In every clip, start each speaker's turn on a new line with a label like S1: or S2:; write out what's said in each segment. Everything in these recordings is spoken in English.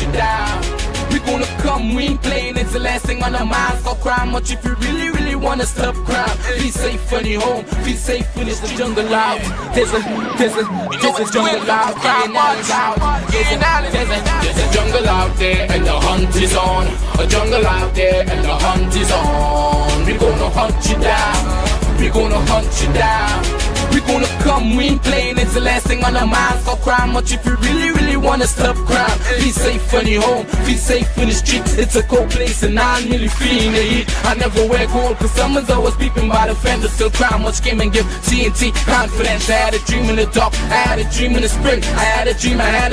S1: you down. We gonna come, we ain't playing, it's the last thing on our minds. Stop crying much if you really, really wanna stop crime. Be safe when you're home, be safe when it's the jungle out. There's a jungle out, Ian Alleyne's out. There's a jungle out there and the hunt is on. A jungle out there and the hunt is on. We gonna hunt you down, we gonna hunt you down. We gonna come, we ain't playing, it's the last thing on our minds. Stop crying much if you really, really wanna stop crime. Be safe when you're home, be safe in the streets. It's a cold place and I'm really feeling the heat. I never wear gold cause someone's always peeping by the fender. Still crime much came and give TNT confidence. I had a dream in the dark, I had a dream in the spring. I had a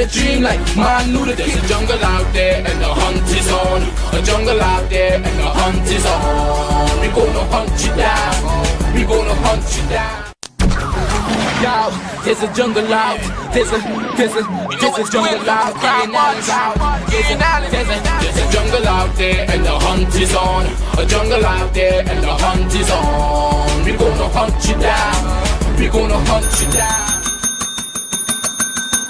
S1: dream like man knew the There's a jungle out there and the hunt is on. A jungle out there and the hunt is on. We gonna hunt you down, we gonna hunt you down. Yo, there's a jungle out, there's a jungle out, Ian Alleyne's out. There's a jungle out there and the hunt is on. A jungle out there and the hunt is on. We gonna hunt you down, we gonna hunt you down.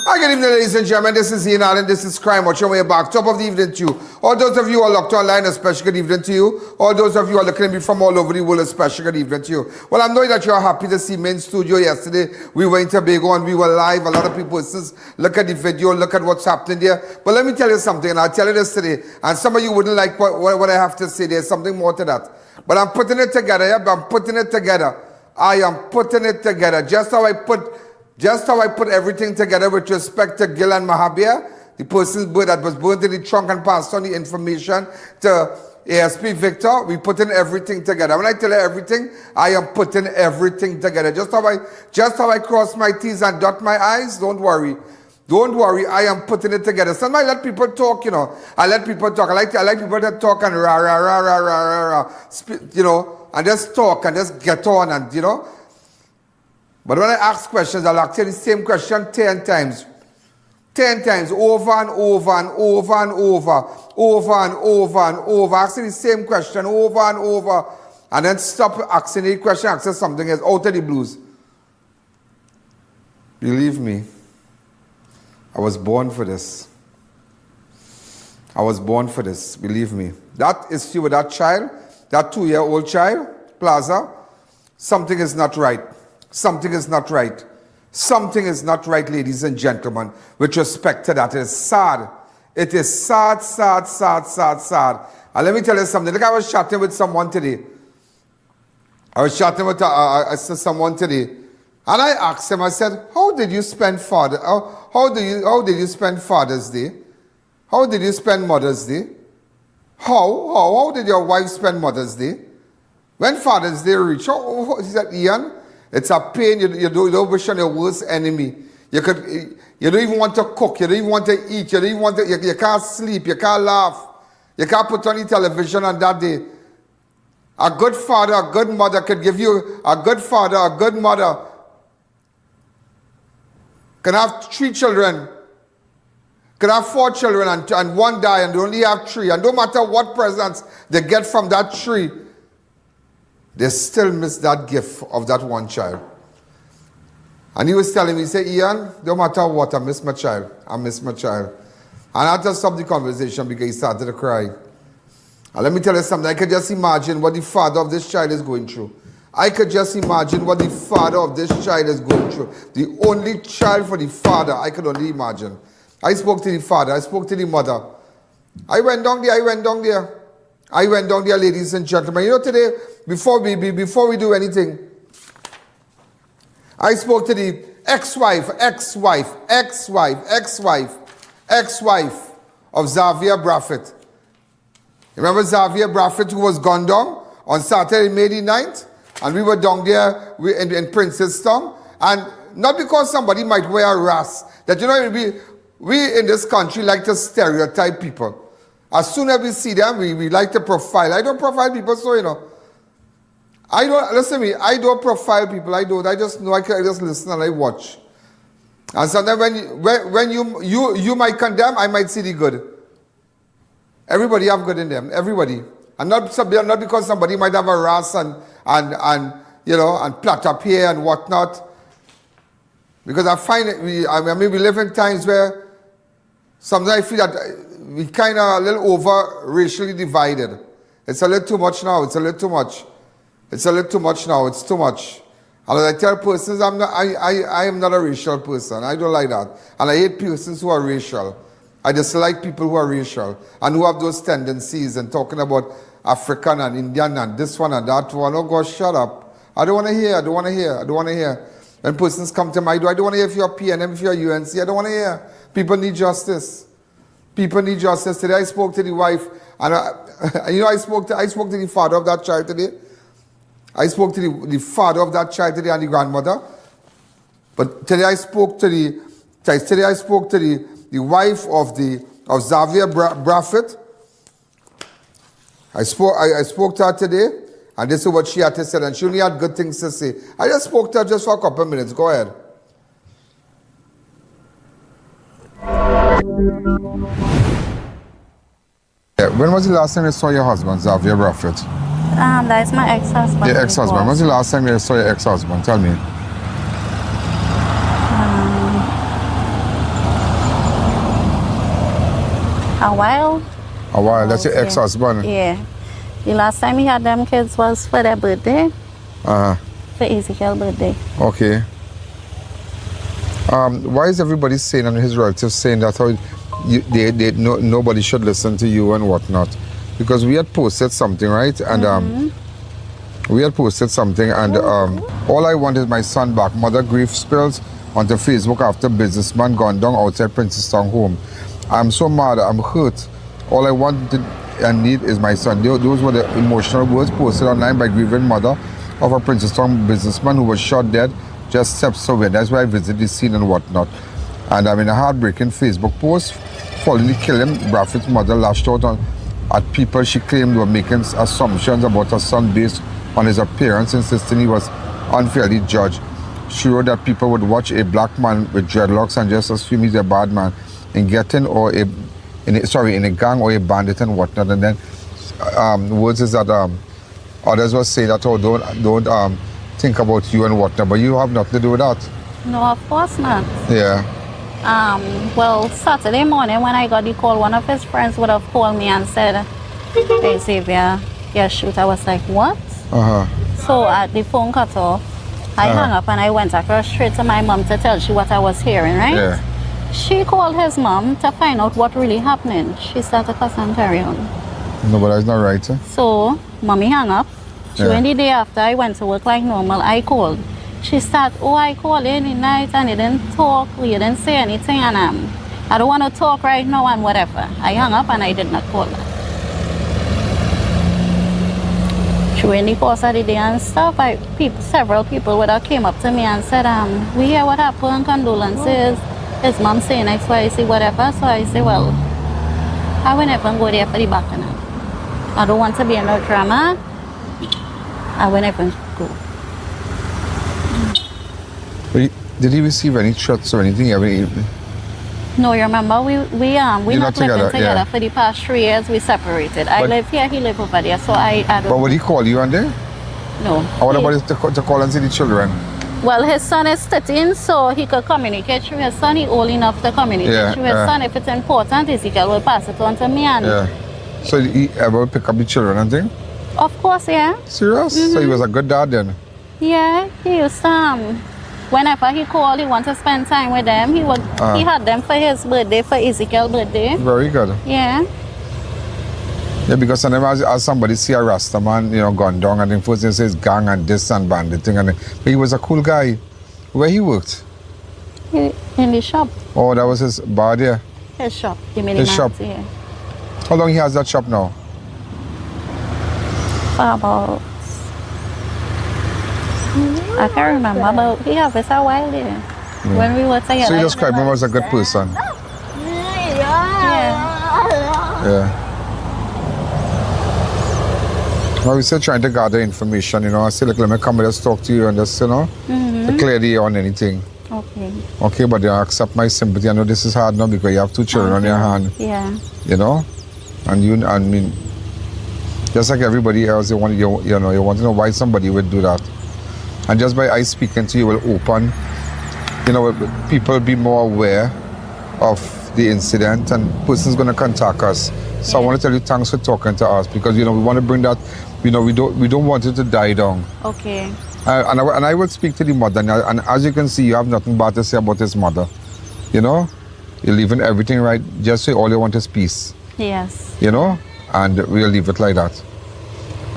S2: Hi, good evening, ladies and gentlemen. This is Ian Alleyne. This is Crime Watch. Your way back. Top of the evening to you. All those of you who are locked online, a special good evening to you. All those of you who are looking at me from all over the world, a special good evening to you. Well, I know that you are happy to see me in studio yesterday. We were in Tobago and we were live. A lot of people says, look at the video, look at what's happening there. But let me tell you something, and I'll tell you this today. And some of you wouldn't like what I have to say. There's something more to that. But I'm putting it together. Yeah? I'm putting it together. I am putting it together. Just how I put everything together with respect to Gil and Mahabir, the person that was burned in the trunk and passed on the information to ASP Victor. We put in everything together. When I tell you everything, I am putting everything together. Just how I cross my T's and dot my I's, don't worry. Don't worry, I am putting it together. Sometimes I let people talk, you know. I let people talk. I like people to talk and rah, rah, rah, rah, rah, rah, rah, you know, and just talk and just get on and, you know. But when I ask questions, I'll ask you the same question 10 times. 10 times, over and over and over and over, over and over and over. Ask you the same question over and over. And then stop asking the question, ask you something else, out of the blues. Believe me, I was born for this. I was born for this, believe me. That is you with that child, that 2-year-old child, Plaza, something is not right. Something is not right. Something is not right, ladies and gentlemen, with respect to that. It is sad. It is sad, sad, sad, sad, sad. And let me tell you something. Look, I was chatting with someone today. Someone today. And I asked him, I said, how did you spend how did you spend Father's Day? How did you spend Mother's Day? How did your wife spend Mother's Day? When Father's Day reached, he said, Ian, it's a pain. You don't wish on your worst enemy. You don't even want to cook. You don't even want to eat. You don't even want to. You can't sleep. You can't laugh. You can't put on the television on that day. A good father, a good mother could give you a good father, a good mother. Can have 3 children. Can have 4 children and one die and they only have 3. And no matter what presents they get from that 3. They still miss that gift of that one child. And he was telling me, he said, Ian, no matter what, I miss my child. I miss my child. And I had to stop the conversation because he started to cry. And let me tell you something. I could just imagine what the father of this child is going through. I could just imagine what the father of this child is going through. The only child for the father, I could only imagine. I spoke to the father. I spoke to the mother. I went down there, ladies and gentlemen. You know, today, before we do anything, I spoke to the ex-wife of Xavier Braffett. Remember Xavier Braffett, who was gunned down on Saturday, May the 9th? And we were down there in Princestown. And not because somebody might wear a ras. That, you know, we in this country like to stereotype people. As soon as we see them, we like to profile. I don't profile people, so, you know. Listen to me, I don't profile people, I don't. I just know, I just listen and I watch. And sometimes when you might condemn, I might see the good. Everybody have good in them, everybody. And not because somebody might have a ras and you know, and plait up here and whatnot. Because I find it, we live in times where sometimes I feel that we kind of a little over racially divided. It's a little too much now. It's a little too much. It's a little too much now. It's too much. And as I tell persons, I am not a racial person. I don't like that. And I hate persons who are racial. I dislike people who are racial and who have those tendencies and talking about African and Indian and this one and that one. Oh gosh, shut up. I don't want to hear. I don't want to hear. I don't want to hear. When persons come to my door, I don't want to hear if you're PNM, if you're UNC. I don't want to hear. People need justice. People need justice. Today I spoke to the wife, and I spoke to the father of that child today. I spoke to the father of that child today and the grandmother. But today I spoke to the wife of Xavier Braffett. I spoke to her today, and this is what she had to say, and she only had good things to say. I just spoke to her just for a couple of minutes. Go ahead. Yeah, when was the last time you saw your husband, Xavier Braffett?
S3: That's my ex-husband.
S2: Your ex-husband. When was the last time you saw your ex-husband? Tell me.
S3: A while.
S2: A while. That's your ex-husband?
S3: Yeah. The last time he had them kids was for their birthday.
S2: Uh-huh.
S3: For Ezekiel's birthday.
S2: Okay. Why is everybody saying, and his relatives saying that nobody should listen to you and whatnot? Because we had posted something, right? And we had posted something, and all I want is my son back. Mother grief spills onto Facebook after businessman gone down outside Princeton home. I'm so mad. I'm hurt. All I want and need is my son. Those were the emotional words posted online by grieving mother of a Princeton businessman who was shot dead just steps away. That's why I visited the scene and whatnot. And in a heartbreaking Facebook post, following the killing, Braffett's mother lashed out at people she claimed were making assumptions about her son based on his appearance, insisting he was unfairly judged. She wrote that people would watch a black man with dreadlocks and just assume he's a bad man in getting or in a gang or a bandit and whatnot. And then words is that others will say that, oh, don't think about you and whatnot, but you have nothing to do with that.
S3: No, of course not.
S2: Yeah.
S3: Well, Saturday morning when I got the call, one of his friends would have called me and said, hey Xavier, yeah, shoot. I was like, what? So the phone cut off. I hung up and I went across straight to my mom to tell she what I was hearing, right?
S2: Yeah.
S3: She called his mom to find out what really happening. She started cuss and carry on.
S2: No, but that's not right, sir.
S3: So, mommy hung up. So when the day after I went to work like normal, I called. She started, I called in the night and he didn't talk, we didn't say anything, and I don't want to talk right now and whatever. I hung up and I did not call her. During the course of the day and stuff, several people would have came up to me and said, we hear what happened, condolences. His mom saying X, Y, Z, whatever. So I say, well, I will never go there for the back end. I don't want to be in no drama. I will never go.
S2: Did he receive any threats or anything?
S3: No, you remember, we're not living together for the past 3 years. We separated. I live here, he live over there. So I don't.
S2: But would he call you on there?
S3: No.
S2: Or what about to call and see the children?
S3: Well, his son is 13, so he could communicate through his son. He's old enough to communicate through his son. If it's important, Ezekiel will pass it on to me. And
S2: So did he ever pick up the children and thing?
S3: Of course, yeah.
S2: Serious? So he was a good dad then?
S3: Yeah, he used to, whenever he called, he wanted to spend time with them. He had them for his birthday, for Ezekiel's birthday.
S2: Very good.
S3: Yeah.
S2: Yeah, because sometimes as somebody see a Rasta man, gone down, and then first they say gang and this and bandit thing, but he was a cool guy. Where he worked?
S3: In the shop.
S2: Oh, that was his bar there?
S3: His shop.
S2: His shop.
S3: Yeah.
S2: How long he has that shop now?
S3: About, I can't remember, but he have it a while there. When we were together.
S2: So you describe him as a good person? Yeah. Well, we're still trying to gather information, I say, let me come and just talk to you and just, to clear the air on anything.
S3: Okay.
S2: Okay, but you accept my sympathy. I know this is hard now because you have 2 children on your hand.
S3: Yeah.
S2: And just like everybody else, you want to know why somebody would do that. And just by I speaking to you will open, people be more aware of the incident, and person's going to contact us. So I want to tell you thanks for talking to us, because we want to bring that, we don't want it to die down.
S3: Okay.
S2: And I will speak to the mother, and as you can see, you have nothing bad to say about his mother. You're leaving everything right, just say all you want is peace.
S3: Yes.
S2: And we'll leave it like that.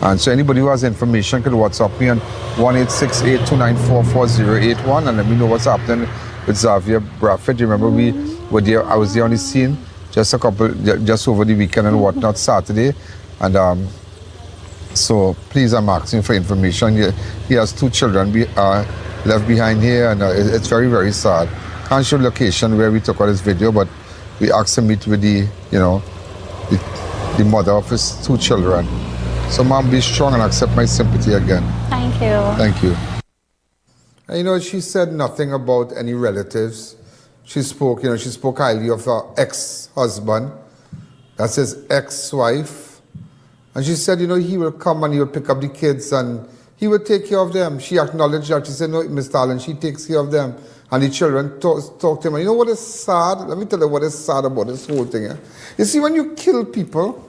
S2: And so anybody who has information can WhatsApp me on 1-868-294-4081 and let me know what's happening with Xavier Bradford. Remember, I was there on the scene just over the weekend and whatnot, Saturday. And so please, I'm asking for information. He has 2 children left behind here, and it's very, very sad. Can't show location where we took out this video, but we asked to meet with the mother of his 2 children. So, Mom, be strong and accept my sympathy again.
S3: Thank you.
S2: Thank you. And, she said nothing about any relatives. She spoke highly of her ex-husband. That's his ex-wife. And she said, he will come and he will pick up the kids and he will take care of them. She acknowledged that. She said, no, Mr. Alleyne, she takes care of them. And the children talk to him. And you know what is sad? Let me tell you what is sad about this whole thing. You see, when you kill people,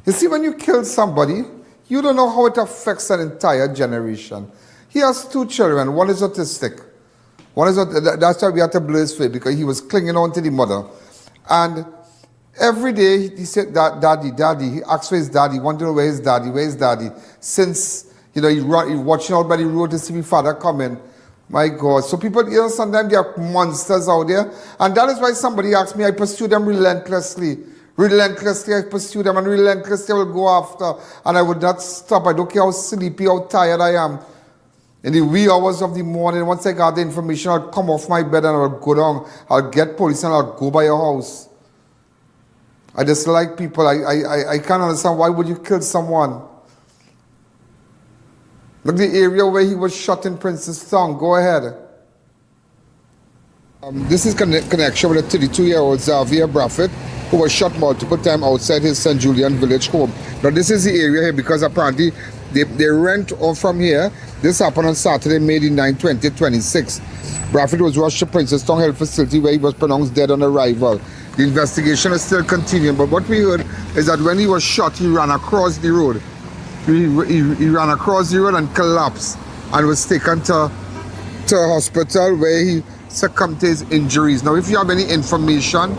S2: when you kill somebody, you don't know how it affects an entire generation. He has 2 children. One is autistic. That's why we had to blow his face, because he was clinging on to the mother. And every day he said, Daddy. He asked for his daddy. He wanted to know where his daddy. Since, he's watching out by the road to see his father coming. My God. So people, sometimes there are monsters out there. And that is why somebody asked me, I pursue them relentlessly. Relentlessly, I pursue them, and relentlessly I will go after. And I would not stop. I don't care how sleepy, how tired I am. In the wee hours of the morning, once I got the information, I'll come off my bed and I'll go down. I'll get police and I'll go by your house. I just like people. I can't understand, why would you kill someone? Look, the area where he was shot in Princess Town. Go ahead. This is connection with a 32-year-old Xavier Bradford, who was shot multiple times outside his St. Julian village home. Now, this is the area here, because apparently they rent off from here. This happened on Saturday, May 9, 2026. Bradford was rushed to Princess Town Health Facility, where he was pronounced dead on arrival. The investigation is still continuing, but what we heard is that when he was shot, he ran across the road. He ran across the road and collapsed and was taken to a hospital where he succumbed to his injuries. Now, if you have any information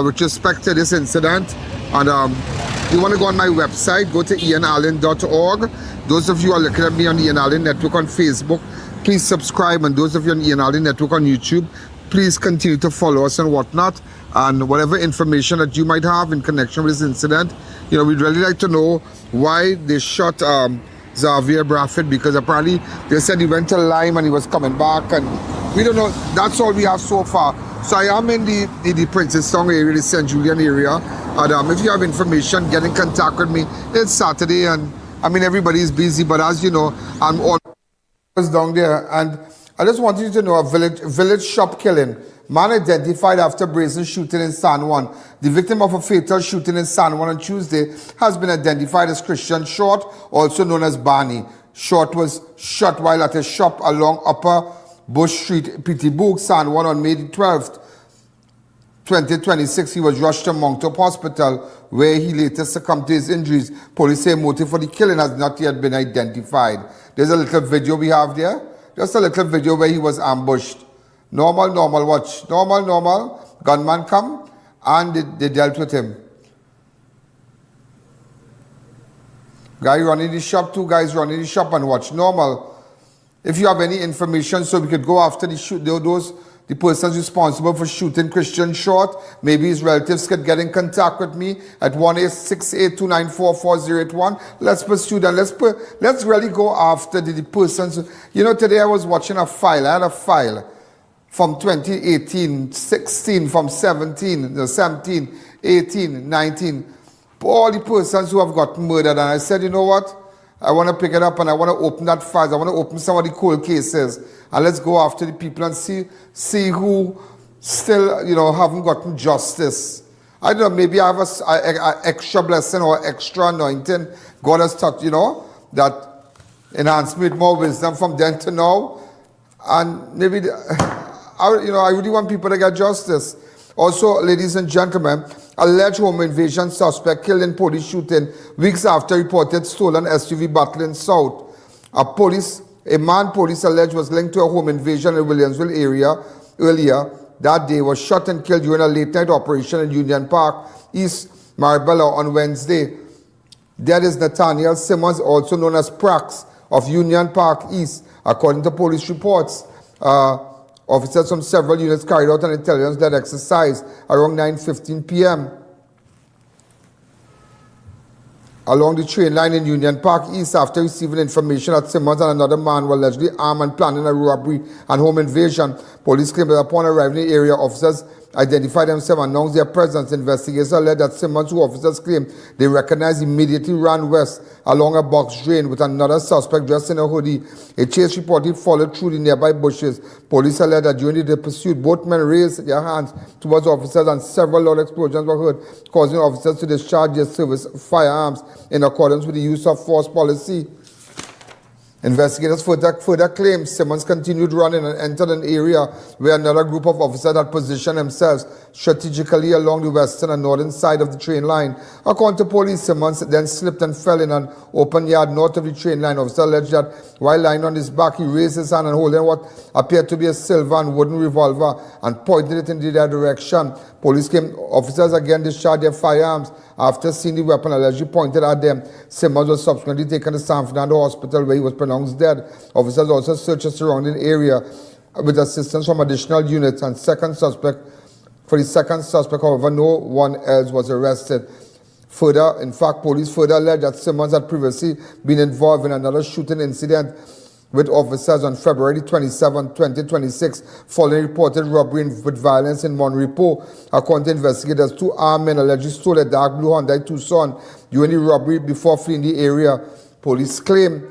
S2: with respect to this incident, and you want to go on my website, go to ianalleyne.org. Those of you who are looking at me on the Ian Alleyne Network on Facebook, please subscribe. And those of you on the Ian Alleyne Network on YouTube, please continue to follow us and whatnot. And whatever information that you might have in connection with this incident, we'd really like to know why they shot Xavier Bradford, because apparently they said he went to Lime and he was coming back, and we don't know. That's all we have so far. So I am in the Princess Town area, the St. Julian area. And if you have information, get in contact with me. It's Saturday, and everybody is busy, but as you know, I'm always down there. And I just want you to know, a village shop killing. Man identified after brazen shooting in San Juan. The victim of a fatal shooting in San Juan on Tuesday has been identified as Christian Short, also known as Barney. Short was shot while at a shop along Upper Bush Street, Peterborough, San Juan on May 12th, 2026. He was rushed to Monktop Hospital, where he later succumbed to his injuries. Police say motive for the killing has not yet been identified. There's a little video we have there. Just a little video where he was ambushed. Normal, watch. Normal. Gunman come, and they dealt with him. Guy running the shop, 2 guys running the shop, and watch. Normal. If you have any information, so we could go after the persons responsible for shooting Christian Short, maybe his relatives could get in contact with me at 1-868-294-4081. Let's pursue them. Let's really go after the persons. Today I was watching a file. I had a file from 2018, 16, from 17, 18, 19. All the persons who have got murdered. And I said, you know what? I want to pick it up and I want to open that file. I want to open some of the cold cases. And let's go after the people and see who still, haven't gotten justice. I don't know, maybe I have an extra blessing or extra anointing. God has taught, that enhanced me with more wisdom from then to now. And maybe, I really want people to get justice. Also, ladies and gentlemen, alleged home invasion suspect killed in police shooting weeks after reported stolen SUV battle in South. A man police alleged was linked to a home invasion in Williamsville area earlier that day was shot and killed during a late-night operation in Union Park, East Marbella on Wednesday. Dead is Nathaniel Simmons, also known as Prax, of Union Park East. According to police reports, officers from several units carried out an intelligence-led exercise around 9:15 p.m. along the train line in Union Park East after receiving information that Simmons and another man were allegedly armed and planning a robbery and home invasion. Police claimed that upon arriving in the area, officers identified themselves and announced their presence. Investigators alleged that Simmons, who officers claimed they recognized, immediately ran west along a box drain with another suspect dressed in a hoodie. A chase reportedly followed through the nearby bushes. Police alleged that during the pursuit, both men raised their hands towards officers and several loud explosions were heard, causing officers to discharge their service firearms in accordance with the use of force policy. Investigators further claimed Simmons continued running and entered an area where another group of officers had positioned themselves strategically along the western and northern side of the train line. According to police, Simmons then slipped and fell in an open yard north of the train line. Officers alleged that while lying on his back, he raised his hand and holding what appeared to be a silver and wooden revolver and pointed it in their direction. Police claimed officers again discharged their firearms after seeing the weapon allegedly pointed at them. Simmons was subsequently taken to San Fernando Hospital where he was pronounced dead. Officers also searched the surrounding area with assistance from additional units and for the second suspect, however, no one else was arrested. Police further alleged that Simmons had previously been involved in another shooting incident with officers on February 27, 2026, following reported robbery with violence in Monrepo. According to investigators, two armed men allegedly stole a dark blue Hyundai Tucson during the robbery before fleeing the area. Police claim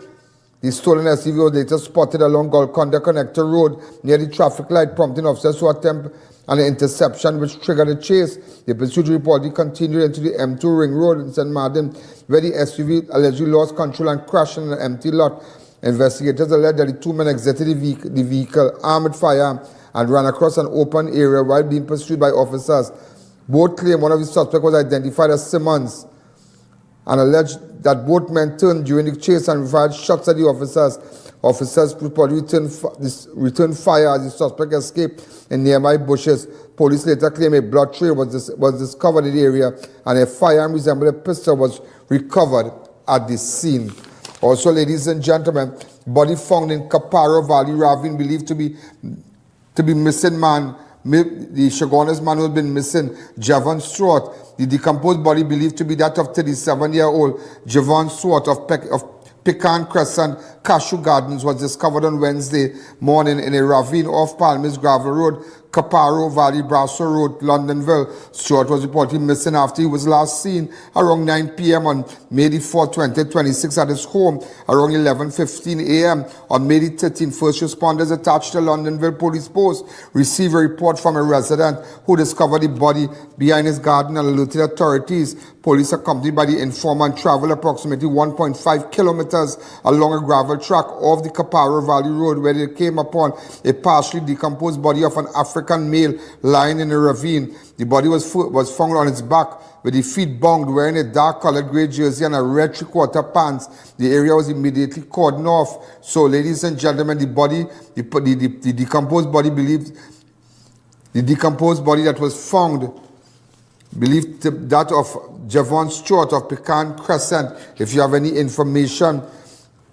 S2: the stolen SUV was later spotted along Golconda Connector Road near the traffic light, prompting officers to attempt an interception which triggered a chase. The pursuit reportedly continued into the M2 Ring Road in St. Martin, where the SUV allegedly lost control and crashed in an empty lot. Investigators alleged that the two men exited the vehicle armed with firearm and ran across an open area while being pursued by officers. Both claim one of the suspects was identified as Simmons and alleged that both men turned during the chase and fired shots at the officers. Officers reportedly returned fire as the suspect escaped in nearby bushes. Police later claimed a blood trail was discovered in the area and a firearm resembling a pistol was recovered at the scene. Also, ladies and gentlemen, body found in Caparo Valley Ravine believed to be missing man. The Chaguanas man who has been missing, Javon Stewart. The decomposed body believed to be that of 37-year-old Javon Stewart of Pecan Crescent, Cashew Gardens, was discovered on Wednesday morning in a ravine off Palmis Gravel Road, Caparo Valley, Brasso Road, Londonville. Stewart was reportedly missing after he was last seen around 9 p.m. on May 4, 2026 at his home around 11:15 a.m. On May 13, first responders attached to Londonville Police Post received a report from a resident who discovered the body behind his garden and alerted authorities. Police, accompanied by the informant, traveled approximately 1.5 kilometers along a gravel track off the Caparo Valley Road where they came upon a partially decomposed body of an African male lying in a ravine. The body was found on its back with the feet bound, wearing a dark-colored grey jersey and a red three-quarter pants. The area was immediately cordoned off. So, ladies and gentlemen, the decomposed body that was found, believed that of Javon Stewart of Pecan Crescent. If you have any information,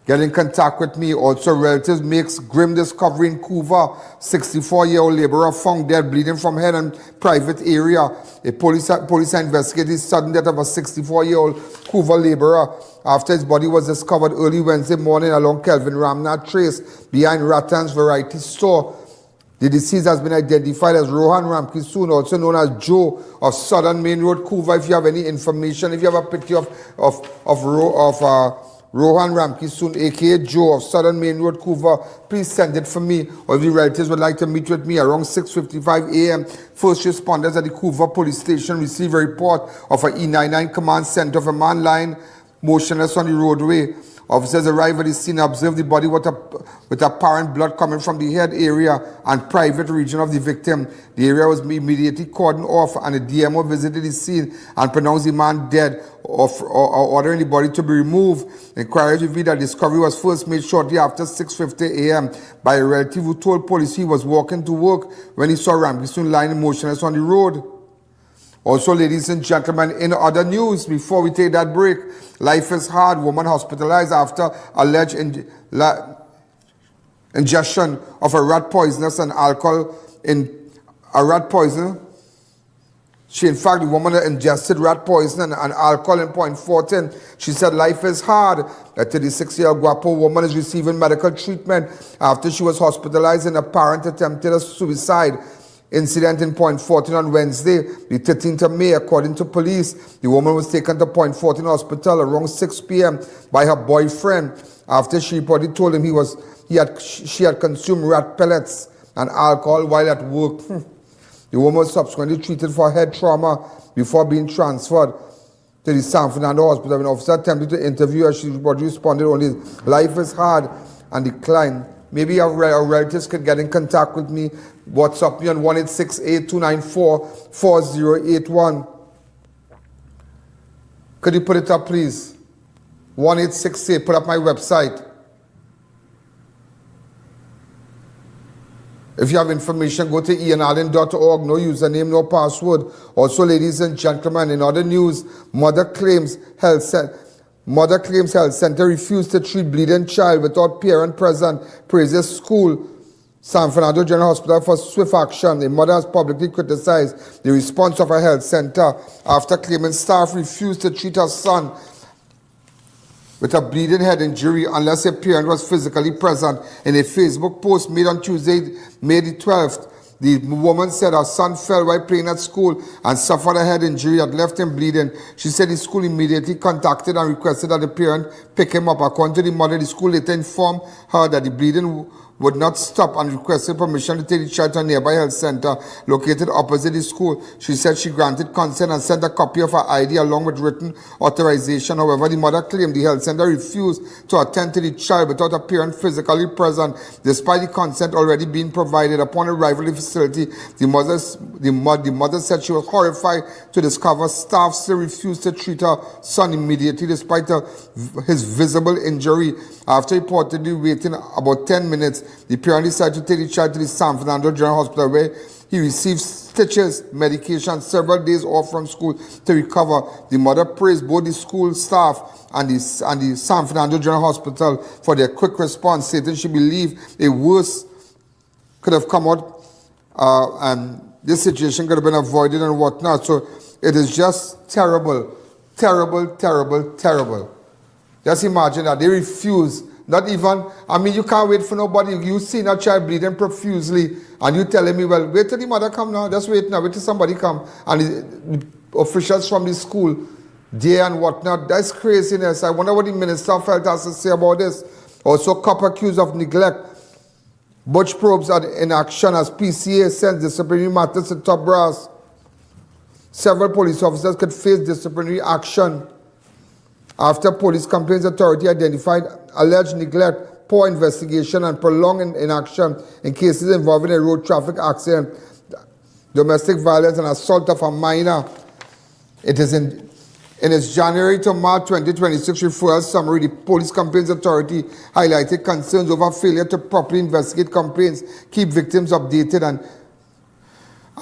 S2: get in contact with me. Also, relatives makes grim discovery in Couva. 64-year-old laborer found dead, bleeding from head and private area. A police investigated the sudden death of a 64-year-old Couva laborer after his body was discovered early Wednesday morning along Kelvin Ramnath Trace behind Rattan's Variety Store. The deceased has been identified as Rohan Ramkisoon, also known as Joe of Southern Main Road, Couva. If you have any information, if you have a picture of Rohan Ramkisoon, aka Joe of Southern Main Road, Couva, please send it for me. Or if the relatives would like to meet with me around 6:55 a.m., first responders at the Couva police station received a report of an E99 command center of a man lying motionless on the roadway. Officers arrived at the scene and observed the body with apparent blood coming from the head area and private region of the victim. The area was immediately cordoned off, and the DMO visited the scene and pronounced the man dead, or ordering the body to be removed. Inquiries revealed that discovery was first made shortly after 6:50 a.m. by a relative who told police he was walking to work when he saw Ramkissoon lying motionless on the road. Also, ladies and gentlemen, in other news, before we take that break, life is hard. Woman hospitalized after alleged ingestion of a rat poisonous and alcohol in a rat poison. The woman ingested rat poison and alcohol in Point Fortin. She said life is hard. A 36-year-old Guapo woman is receiving medical treatment after she was hospitalized in apparent attempted a suicide incident in Point Fortin on Wednesday, the 13th of May, according to police. The woman was taken to Point Fortin Hospital around 6 p.m. by her boyfriend after she reportedly told him she had consumed rat pellets and alcohol while at work. The woman was subsequently treated for head trauma before being transferred to the San Fernando Hospital. When an officer attempted to interview her, she responded only, "Life is hard," and declined. Maybe our relatives could get in contact with me. WhatsApp me on 1-868-294-4081. Could you put it up, please? 1-868, put up my website. If you have information, go to ianalleyne.org. No username, no password. Also, ladies and gentlemen, in other news, Mother claims Health Center refused to treat bleeding child without parent present. Praises school, San Fernando General Hospital for swift action. The mother has publicly criticized the response of her health center after claiming staff refused to treat her son with a bleeding head injury unless a parent was physically present. In a Facebook post made on Tuesday, May the 12th, the woman said her son fell while playing at school and suffered a head injury that left him bleeding. She said the school immediately contacted and requested that the parent pick him up. According to the mother, the school later informed her that the bleeding would not stop and requested permission to take the child to a nearby health center located opposite the school. She said she granted consent and sent a copy of her ID along with written authorization. However, the mother claimed the health center refused to attend to the child without a parent physically present, despite the consent already being provided. Upon arrival at the facility, the mother said she was horrified to discover staff still refused to treat her son immediately despite his visible injury. After reportedly waiting about 10 minutes, the parent decided to take the child to the San Fernando General Hospital, where he received stitches, medication, several days off from school to recover. The mother praised both the school staff and the San Fernando General Hospital for their quick response, stating she believed a worse could have come out and this situation could have been avoided and whatnot. So it is just terrible, terrible, terrible, terrible. Just imagine that they refuse. Not even, you can't wait for nobody. You see a child bleeding profusely and you telling me, well, wait till the mother come now. Just wait now, wait till somebody come. And the officials from the school, there and whatnot. That's craziness. I wonder what the Minister of Health has to say about this. Also, cop accused of neglect. Butch probes are in action as PCA sends disciplinary matters to top brass. Several police officers could face disciplinary action after Police Complaints Authority identified alleged neglect, poor investigation, and prolonged inaction in cases involving a road traffic accident, domestic violence, and assault of a minor. It is in its January to March 2026 referral summary, the Police Complaints Authority highlighted concerns over failure to properly investigate complaints, keep victims updated,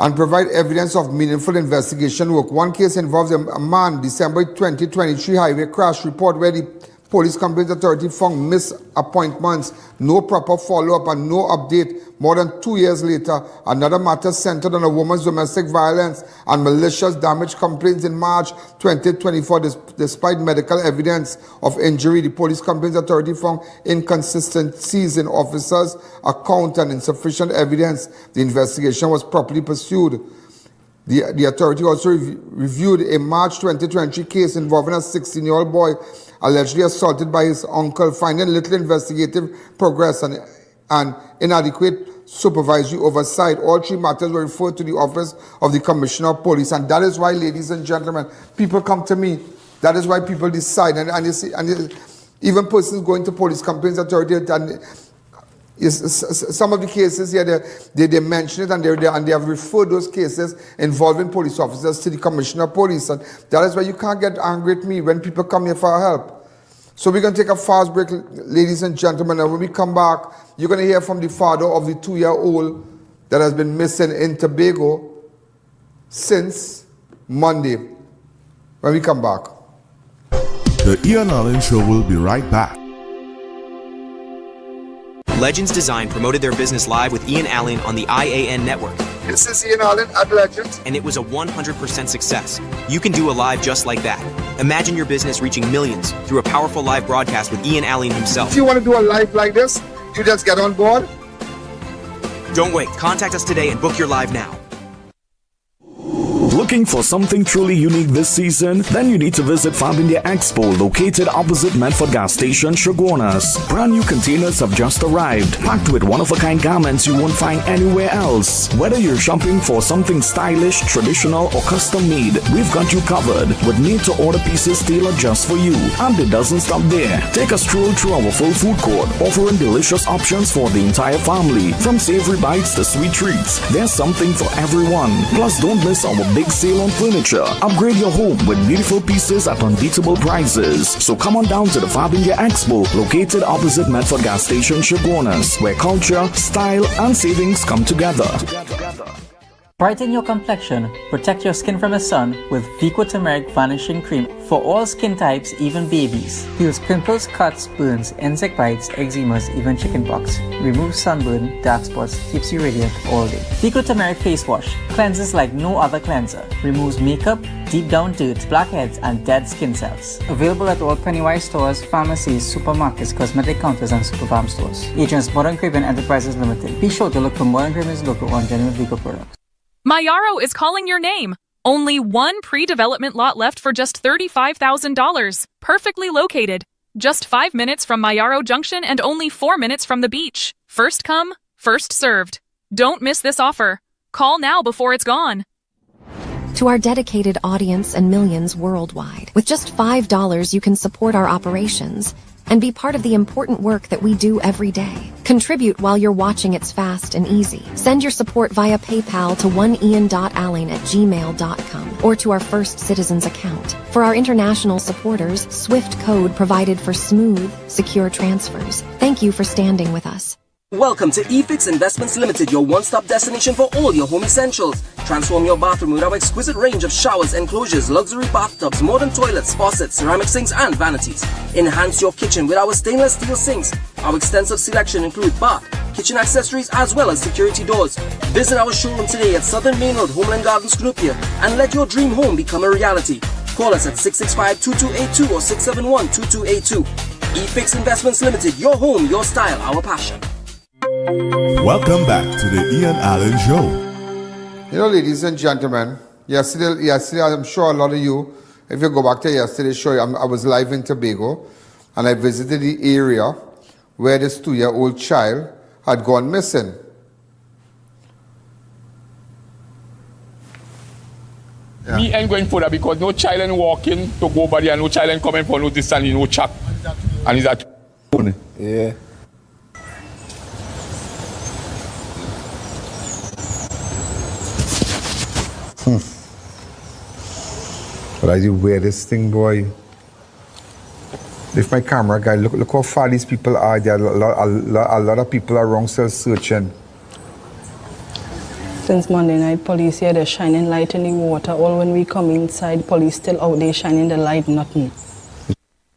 S2: and provide evidence of meaningful investigation work. One case involves a man, December 2023 highway crash report where the Police Complaints Authority found missed appointments, no proper follow-up and no update. More than 2 years later, another matter centered on a woman's domestic violence and malicious damage complaints in March 2024. Despite medical evidence of injury, the Police Complaints Authority found inconsistencies in officers' account and insufficient evidence. The investigation was properly pursued. The authority also reviewed a March 2023 case involving a 16-year-old boy allegedly assaulted by his uncle, finding little investigative progress and inadequate supervisory oversight. All three matters were referred to the Office of the Commissioner of Police. And that is why, ladies and gentlemen, people come to me. That is why people decide. And Even persons going to police complaints authority, and some of the cases here, they mention it, and they have referred those cases involving police officers to the commissioner of police. And that is why you can't get angry at me when people come here for help. So we're going to take a fast break, ladies and gentlemen, and when we come back, you're going to hear from the father of the 2-year-old that has been missing in Tobago since Monday. When we come back.
S4: The Ian Alleyne Show will be right back.
S5: Legends Design promoted their business live with Ian Alleyne on the I.A.N. network.
S2: This is Ian Alleyne at Legends.
S5: And it was a 100% success. You can do a live just like that. Imagine your business reaching millions through a powerful live broadcast with Ian Alleyne himself.
S2: If you want to do a live like this, you just get on board.
S5: Don't wait. Contact us today and book your live now.
S6: Looking for something truly unique this season? Then you need to visit Fab India Expo, located opposite Medford Gas Station, Shogunas. Brand new containers have just arrived, packed with one-of-a-kind garments you won't find anywhere else. Whether you're shopping for something stylish, traditional, or custom-made, we've got you covered with made-to-order pieces tailored just for you. And it doesn't stop there. Take a stroll through our full food court, offering delicious options for the entire family. From savory bites to sweet treats, there's something for everyone. Plus, don't miss our big sale on furniture. Upgrade your home with beautiful pieces at unbeatable prices. So come on down to the Fab India Expo, located opposite Medford Gas Station, Shogunas, where culture, style, and savings come together.
S7: Brighten your complexion, protect your skin from the sun with Vico Turmeric Vanishing Cream for all skin types, even babies. Heals pimples, cuts, burns, insect bites, eczemas, even chickenpox. Removes sunburn, dark spots, keeps you radiant all day. Vico Turmeric Face Wash cleanses like no other cleanser. Removes makeup, deep down dirt, blackheads, and dead skin cells. Available at all Pennywise stores, pharmacies, supermarkets, cosmetic counters, and superfarm stores. Agents Modern Caribbean Enterprises Limited. Be sure to look for Modern Caribbean's logo on genuine Vico products.
S8: Mayaro is calling your name. Only one pre-development lot left for just $35,000. Perfectly located. Just 5 minutes from Mayaro Junction and only 4 minutes from the beach. First come, first served. Don't miss this offer. Call now before it's gone.
S9: To our dedicated audience and millions worldwide, with just $5 you can support our operations and be part of the important work that we do every day. Contribute while you're watching. It's fast and easy. Send your support via PayPal to oneian.alleyne@gmail.com or to our First Citizens account. For our international supporters, Swift code provided for smooth, secure transfers. Thank you for standing with us.
S10: Welcome to eFix Investments Limited, your one-stop destination for all your home essentials. Transform your bathroom with our exquisite range of showers, enclosures, luxury bathtubs, modern toilets, faucets, ceramic sinks, and vanities. Enhance your kitchen with our stainless steel sinks. Our extensive selection includes bath, kitchen accessories, as well as security doors. Visit our showroom today at Southern Main Road, Homeland Gardens, Cunupia, and let your dream home become a reality. Call us at 665-2282 or 671-2282. eFix Investments Limited, your home, your style, our passion.
S4: Welcome back to the Ian Alleyne Show.
S2: You know, ladies and gentlemen, yesterday, I'm sure a lot of you, if you go back to yesterday's show, I was live in Tobago, and I visited the area where this 2-year-old child had gone missing.
S11: Yeah. Me ain't going further because no child ain't walking to go by there, no child ain't coming for no distance, no chat. And he's at
S12: yeah.
S2: But I do wear this thing, boy. If my camera guy, look how far these people are. There are a lot of people around still searching.
S13: Since Monday night, police here, they're shining light in the water. All when we come inside, police still out there shining the light, nothing.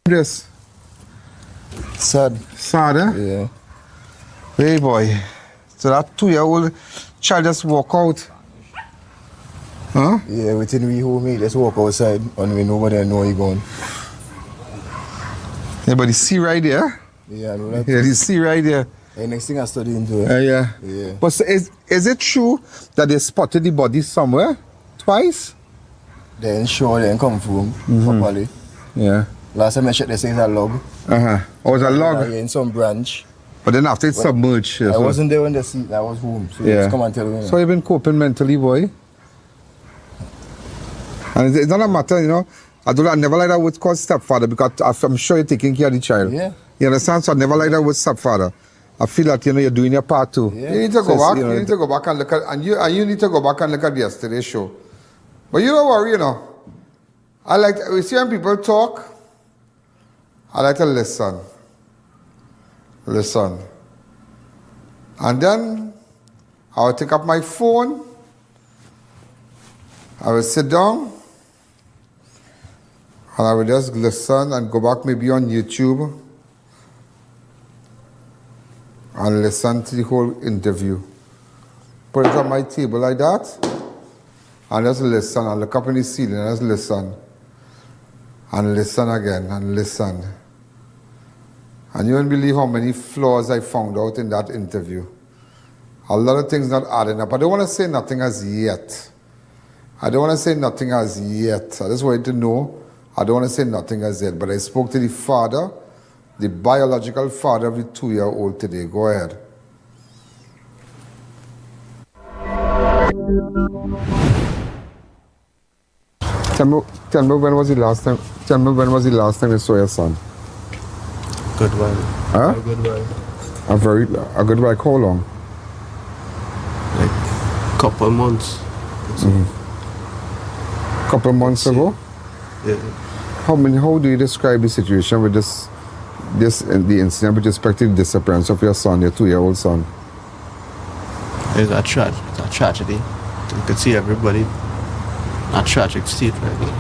S2: This?
S12: Sad.
S2: Sad, eh?
S12: Yeah.
S2: Hey, boy. So that 2-year-old child just walk out. Huh?
S12: Yeah, within we home, let's walk outside and we nobody know he gone.
S2: Yeah, but you see right there?
S12: Yeah, I know that.
S2: Yeah, you see right there.
S12: Hey, next thing I study into it.
S2: Yeah.
S12: Yeah.
S2: But so is it true that they spotted the body somewhere? Twice?
S12: They ain't sure, they ain't come from properly.
S2: Yeah.
S12: Last time I checked, they say it's a log.
S2: Oh, it's a log?
S12: Yeah, in some branch.
S2: But then after it's submerged.
S12: I wasn't there when they see it. I was home. So yeah. Just come and tell me.
S2: So you've been coping mentally, boy? And it's not a matter, you know, I never like that word called stepfather because I'm sure you're taking care of the child.
S12: Yeah.
S2: You understand? So I never like that word stepfather. I feel that, you're doing your part too.
S12: Yeah.
S2: You need to go back. You need to go back and look at, and you need to go back and look at yesterday's show. But you don't worry, I like, we see when people talk, I like to listen. Listen. And then I will take up my phone, I will sit down, and I will just listen and go back maybe on YouTube and listen to the whole interview. Put it on my table like that, and just listen, and look up in the ceiling and just listen. And listen again, and listen. And you won't believe how many flaws I found out in that interview. A lot of things not adding up. I don't want to say nothing as yet. I just want you to know, I don't want to say nothing as yet. But I spoke to the father, the biological father of the 2-year-old today. Go ahead. Tell me when was the last time you saw your son?
S12: Good while.
S2: Huh?
S12: A good while.
S2: A good while. How long?
S12: Like couple months.
S2: Couple months ago?
S12: Yeah.
S2: How do you describe the situation with the incident with respect to the disappearance of your son, your 2-year-old son?
S12: It's a tragedy. You could see everybody. A tragic state right now.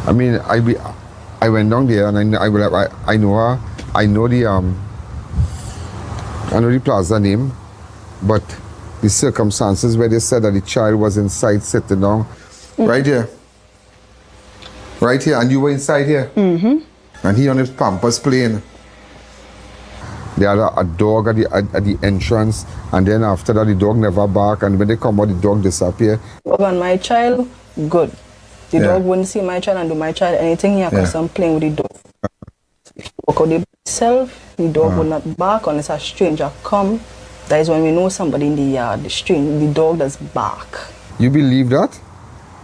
S2: I mean, I went down there and I know her. I know the plaza name, but the circumstances where they said that the child was inside sitting down, right here, and you were inside here, and he on his pampers playing. They had a dog at the entrance, and then after that the dog never barked, and when they come out the dog disappeared.
S13: When my child, good. The dog wouldn't see my child and do my child anything here because I'm playing with the dog. If you walk out by itself, the dog would not bark unless a stranger come. That is when we know somebody in the yard. The dog does bark.
S2: You believe that?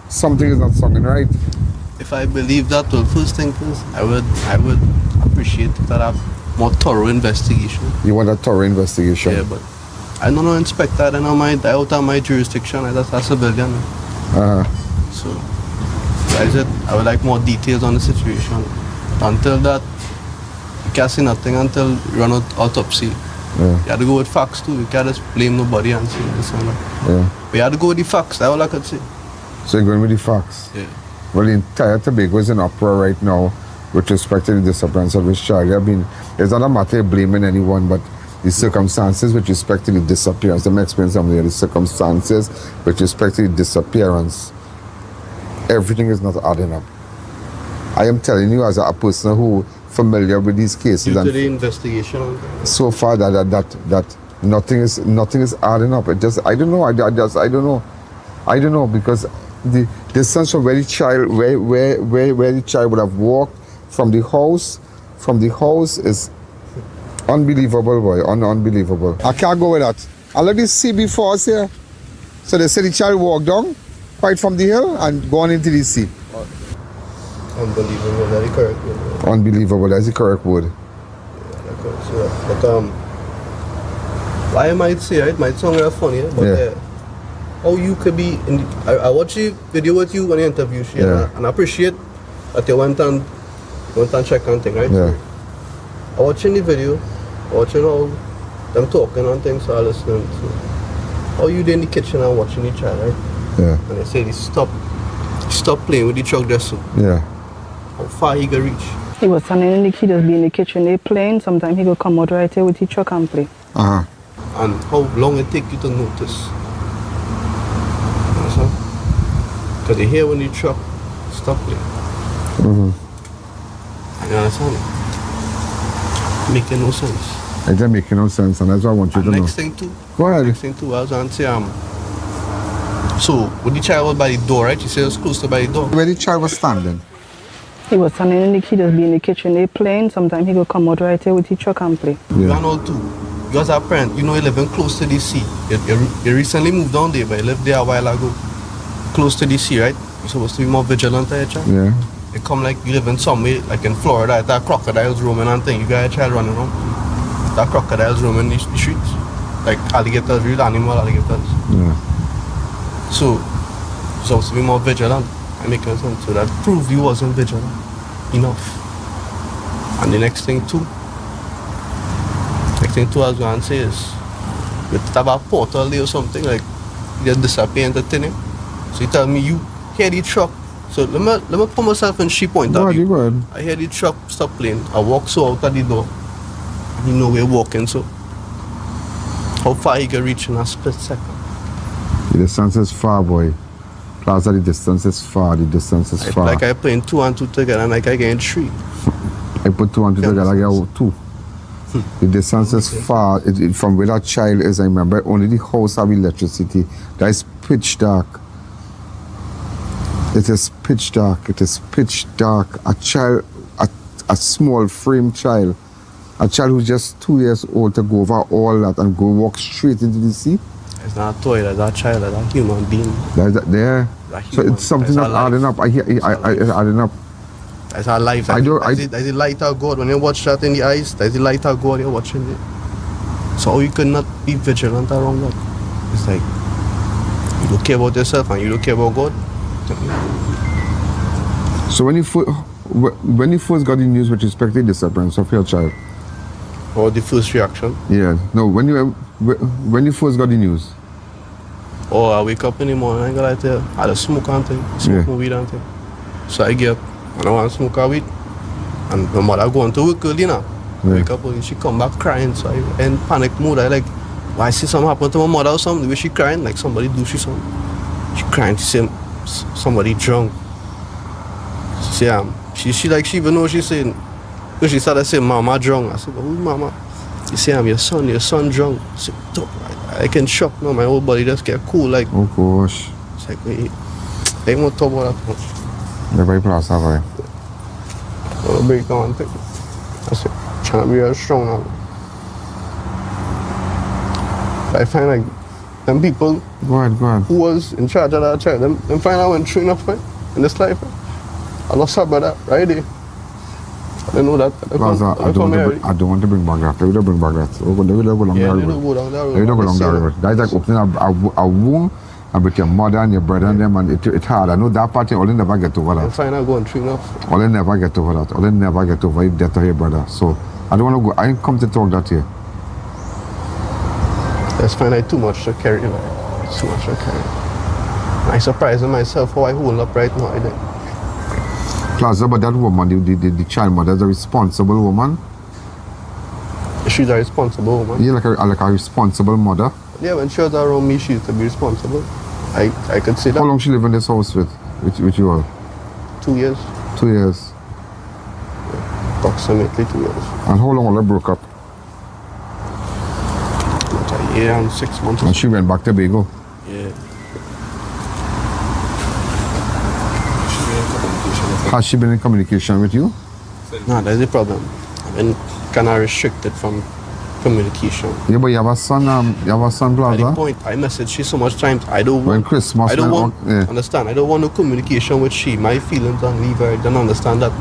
S2: Something is not sounding right.
S12: If I believe that, well, first thing is, I would appreciate that a more thorough investigation.
S2: You want a thorough investigation?
S12: Yeah, but I don't know, inspect that and out of my jurisdiction. That's a civilian. So I would like more details on the situation. Until that, you can't say nothing until you run out autopsy. You have to go with facts too. You can't just blame nobody and say this and that. But you have to go with the facts. That's all I could say.
S2: So you're going with the facts?
S12: Yeah.
S2: Well, the entire Tobago is in uproar right now with respect to the disappearance of his child. I mean, it's not a matter of blaming anyone, but the circumstances with respect to the disappearance. Let me explain some of the circumstances with respect to the disappearance. Everything is not adding up. I am telling you as a person who familiar with these cases.
S12: Due to the investigation.
S2: So far that nothing is adding up. I don't know. I don't know because the distance from where the child would have walked from the house is unbelievable, boy. Unbelievable. I can't go with that. I let this sea before us here. So they say the child walked down right from the hill and gone into the sea.
S12: Unbelievable, that's the correct word.
S2: Unbelievable, that's the correct word.
S12: Yeah, that's correct. But I might say it might sound really funny, but how you could be in I watched the video with you when you interviewed you, and I appreciate that you went and check on things, right?
S2: Yeah.
S12: I watching the video, watching all them talking and things, so I listening to how you in the kitchen and watching each other, right?
S2: Yeah.
S12: And they say stop playing with the truck just so.
S2: Yeah.
S12: How far he can reach?
S13: He was standing in the kid, just be in the kitchen, they playing. Sometimes he go come out right here with the truck and play.
S2: And
S12: how long it take you to notice? Because they hear when the truck stop playing. You understand? Making no sense.
S2: It ain't making no sense, and that's what I want you to know.
S12: Next thing too.
S2: Go ahead.
S12: Next thing too, I was going to say, so when the child was by the door, right? You said it was close to by the door.
S2: Where the child was standing?
S13: He was standing in the kid, just be in the kitchen, they playing. Sometimes he go come out right here with the truck and play.
S12: You and all too. You as a parent, you know you're living close to the sea. You recently moved down there, but you lived there a while ago. Close to the sea, right? You're supposed to be more vigilant, child.
S2: Yeah.
S12: It come like you live in somewhere, like in Florida, there are crocodiles roaming and thing. You got a child running around. There are crocodiles roaming the streets. Like alligators, real animal alligators.
S2: Yeah.
S12: So, you're supposed to be more vigilant. I make sense. So that proved you wasn't vigilant enough. And the next thing too I was going to say is, with about portal there or something, like, you disappear into thin air. So you tell me you hear the truck. So let me put myself in she point of view.
S2: Go ahead.
S12: I hear the truck stop playing. I walk so out of the door. You know we're walking, so how far you can reach in a split second?
S2: The distance is far, boy. Plaza, the distance is far. The distance is far.
S12: Like I put 2 and 2 together and like I get 3.
S2: I put 2 and 2 together, I get 2. The distance is far. From where that child is, I remember only the house have electricity. That is pitch dark. It is pitch dark. It is pitch dark. A child, a small frame child, a child who's just 2 years old to go over all that and go walk straight into the sea.
S12: It's not a toy, that's a child, that's a human being.
S2: There. So it's something that's adding up. It's adding up.
S12: That's our life. That's the light of God. When you watch that in the eyes, that's the light of God you're watching it. So you cannot be vigilant around that. It's like, you don't care about yourself and you don't care about God.
S2: So when you first got the news with respect to the disappearance of your child?
S12: Or the first reaction?
S2: Yeah. No, when you first got the news?
S12: Oh, I wake up in the morning, I ain't gonna tell you, I had a smoke and thing, smoke my weed and thing. So I get up and I want to smoke a weed. And my mother going to work early now. I wake up and she come back crying, so I in panic mode. I like, why see something happen to my mother or something? The way she crying, like somebody do she something. She crying, she say somebody drunk. She say, she like, she even know she saying, so she started saying, Mama drunk. I said, who's Mama? She say, I'm your son drunk. I said, I can shock now, my whole body just get cool, like.
S2: Oh gosh.
S12: It's like, wait, I ain't gonna talk about that much.
S2: You're very Plaza, boy.
S12: I'll break down, thing. That's it. Trying to be real strong now. But I find like, them people
S2: go ahead.
S12: Who was in charge of that child, them find out when true enough, in this life. I lost her brother right there. I didn't know that.
S2: Plaza, I don't want to bring back that. They will bring back that. They will go along that road. They will go along that road. That's like opening a womb and with your mother and your brother and them, and it's hard. I know that part, all they never get over that.
S12: I find out going true enough.
S2: All they never get over that. All they never get over the death of your brother. So I don't want to go. I ain't come to talk that here.
S12: That's find out too much to carry. It's too much to carry. I surprised myself how I hold up right now. I think.
S2: Plaza, but that woman, the child mother, is a responsible woman.
S12: She's a responsible woman.
S2: Yeah, like a responsible mother.
S12: Yeah, when she was around me, she used to be responsible. I could say that.
S2: How long she live in this house with you all?
S12: 2 years.
S2: 2 years.
S12: Yeah, approximately 2 years.
S2: And how long all they broke up?
S12: About a year and 6 months.
S2: And she went back to Tobago?
S12: Yeah.
S2: Has she been in communication with you?
S12: No, that's the problem. I've been kind of restricted from communication.
S2: Yeah, but you have a son, Plaza?
S12: At the point, I message she so much times. I don't want.
S2: When Christmas,
S12: I don't want. Understand? I don't want no communication with she. My feelings and leave her. I don't understand that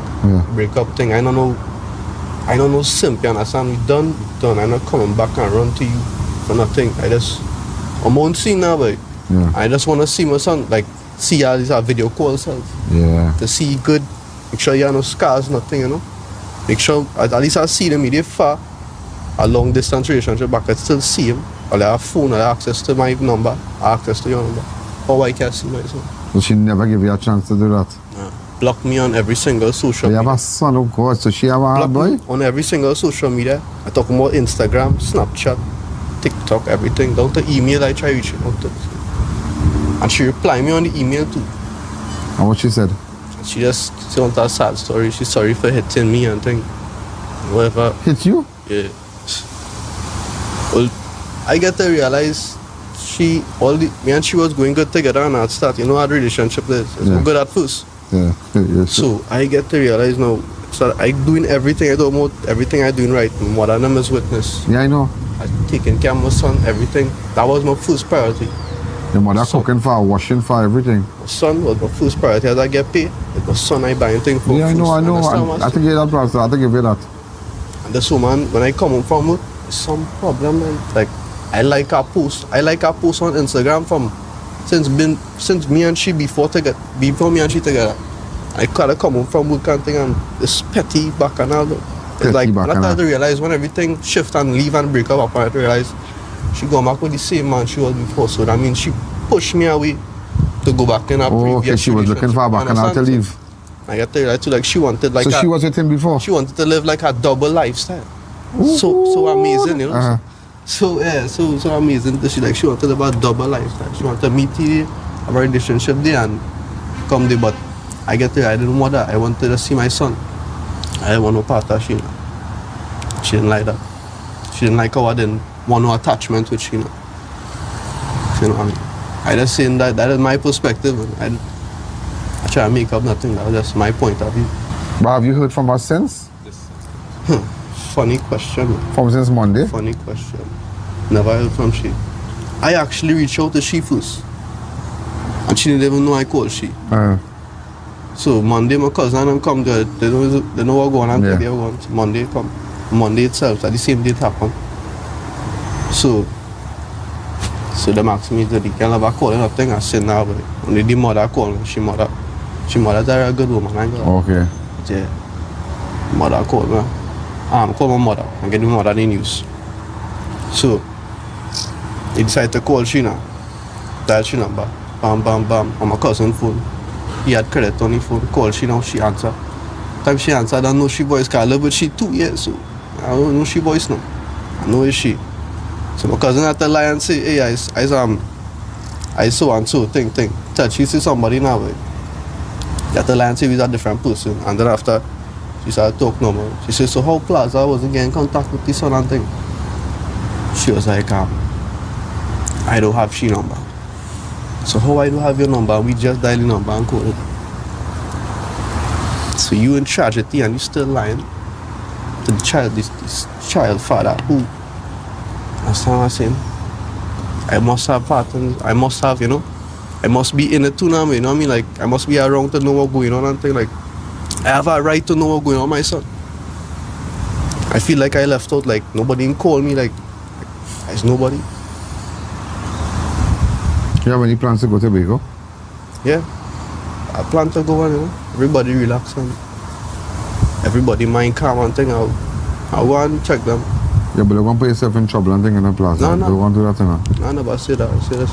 S12: breakup thing. I don't know simp. You understand? We done. I'm not coming back and run to you for nothing. I'm on scene now, boy.
S2: Yeah.
S12: I just want to see my son, like, see all these video calls.
S2: Yeah.
S12: To see good. Make sure you have no scars, nothing, you know. Make sure at least I see them if far. A long distance relationship, but I can still see him. I have a phone, I have access to my number, access to your number. How I can see my son.
S2: So she never give you a chance to do that?
S12: Block me on every single social media.
S2: You have a son, of course, so she have a boy?
S12: On every single social media. I talk about Instagram, Snapchat, TikTok, everything. Down to email, I try reaching out to. And she replied me on the email too.
S2: And what she said?
S12: She wants a sad story. She's sorry for hitting me and thing. Whatever.
S2: Hit you?
S12: Yeah. Well, I get to realize me and she was going good together and at start. You know how the relationship is. It's good at first.
S2: Yeah.
S12: So I get to realize now, so I'm doing everything I do, everything I'm doing right. What I am is witness.
S2: Yeah, I know.
S12: I'm taking care of my son, everything. That was my first priority.
S2: Your mother cooking for, washing for, everything.
S12: My son was my first priority as I get paid. It's my son I buy anything for.
S2: Yeah, I know. I think you that, Pastor. I think you that.
S12: And this woman, when I come home from work, some problem, man. Like, I like her post on Instagram since me and she before me and she together. I gotta come home from work and thing and this petty bacchanal. It's like, I had to realize when everything shift and leave and break up, I had to realize she go back with the same man she was before. So that means she pushed me away to go back in her previous
S2: okay, she was looking for a bacchanal to leave.
S12: I got to realize too, like she wanted like.
S2: So she was with him before?
S12: She wanted to live like a double lifestyle. So amazing, you know. So amazing that she wanted to live a double lifestyle. She wanted to meet you, have a relationship there and come there, but I get there, I didn't want that. I wanted to see my son. I didn't want no part of Sheena. She didn't like that. She didn't like how I didn't want no attachment with Sheena. You know what I mean? I just saying that is my perspective. I try to make up nothing. That was just my point of view.
S2: But have you heard from her since?
S12: Funny question.
S2: From since Monday?
S12: Funny question. Never heard from she. I actually reached out to she first. And she didn't even know I called she. So Monday my cousin and them come there. They know what going on. They were going. Monday come. Monday itself. At the same day it happened. So them asked me, did the girl ever call and nothing? I said no, but only the mother called me. She mother a good woman.
S2: Okay.
S12: Yeah. Mother called me. Call my mother and get the mother the news. So he decided to call Sheena. Dial she number. Bam bam bam. On my cousin's phone. He had credit on the phone. Call Sheena, she answered. Time she answered, I don't know she voice can live with she 2 years. So I don't know she voice now. I know it's she. So my cousin had to lie and say, hey, I so and so thing. Tell she see somebody now. You had to lie and say he's a different person. And then after she started talking normal. She said, so how Plaza wasn't getting in contact with this son and thing? She was like, I don't have she number. So how I don't have your number? We just dial the number and call it. So you in tragedy and you still lying to the child, this child father who, that's what I'm saying. I must have patterns. I must have, I must be in it too now, you know what I mean? Like, I must be around to know what's going on and thing. Like, I have a right to know what's going on with my son. I feel like I left out, like, nobody can call me, like there's nobody.
S2: You have any plans to go to Tobago?
S12: Yeah. I plan to go on, everybody relax and everybody mind calm and thing. I'll go and check them.
S2: Yeah, but you won't put yourself in trouble and thing in the plaza.
S12: No.
S2: You won't do that thing,
S12: No, I never say that. I say this.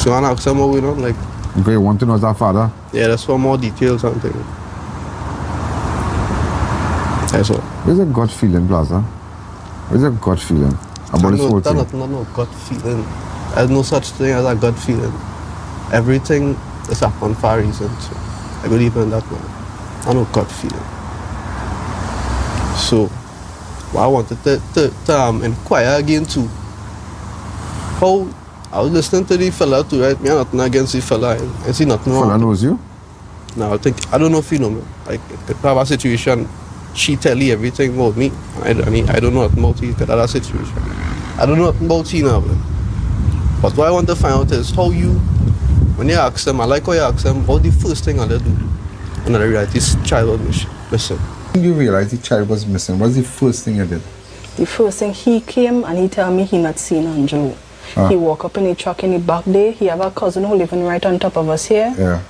S12: So I ask them what we know, like.
S2: Okay, you want to know is that father?
S12: Yeah, that's for more details and things. That's all.
S2: Where's a gut feeling, Plaza? Where's a gut feeling about this whole thing?
S12: No gut feeling. There's no such thing as a gut feeling. Everything is happened for a reason. So I believe in that, man. I know gut feeling. So what I wanted to inquire again too. How I was listening to the fella too, right? Me, I'm nothing against the fella. I see nothing wrong.
S2: Fella knows you?
S12: No, I don't know if you know me. Like, if I have a situation, she tell you everything about me. I don't know nothing about you because of that situation. I don't know nothing about you now, man. But what I want to find out is how you, when you ask them, I like how you ask them, what the first thing they do when they realize this child was missing.
S2: When you realize the child was missing, what's the first thing you did?
S13: The first thing, he came and he told me he not seen Angelo. He walk up in the truck in the back there. He have a cousin who living right on top of us here.
S2: Yeah.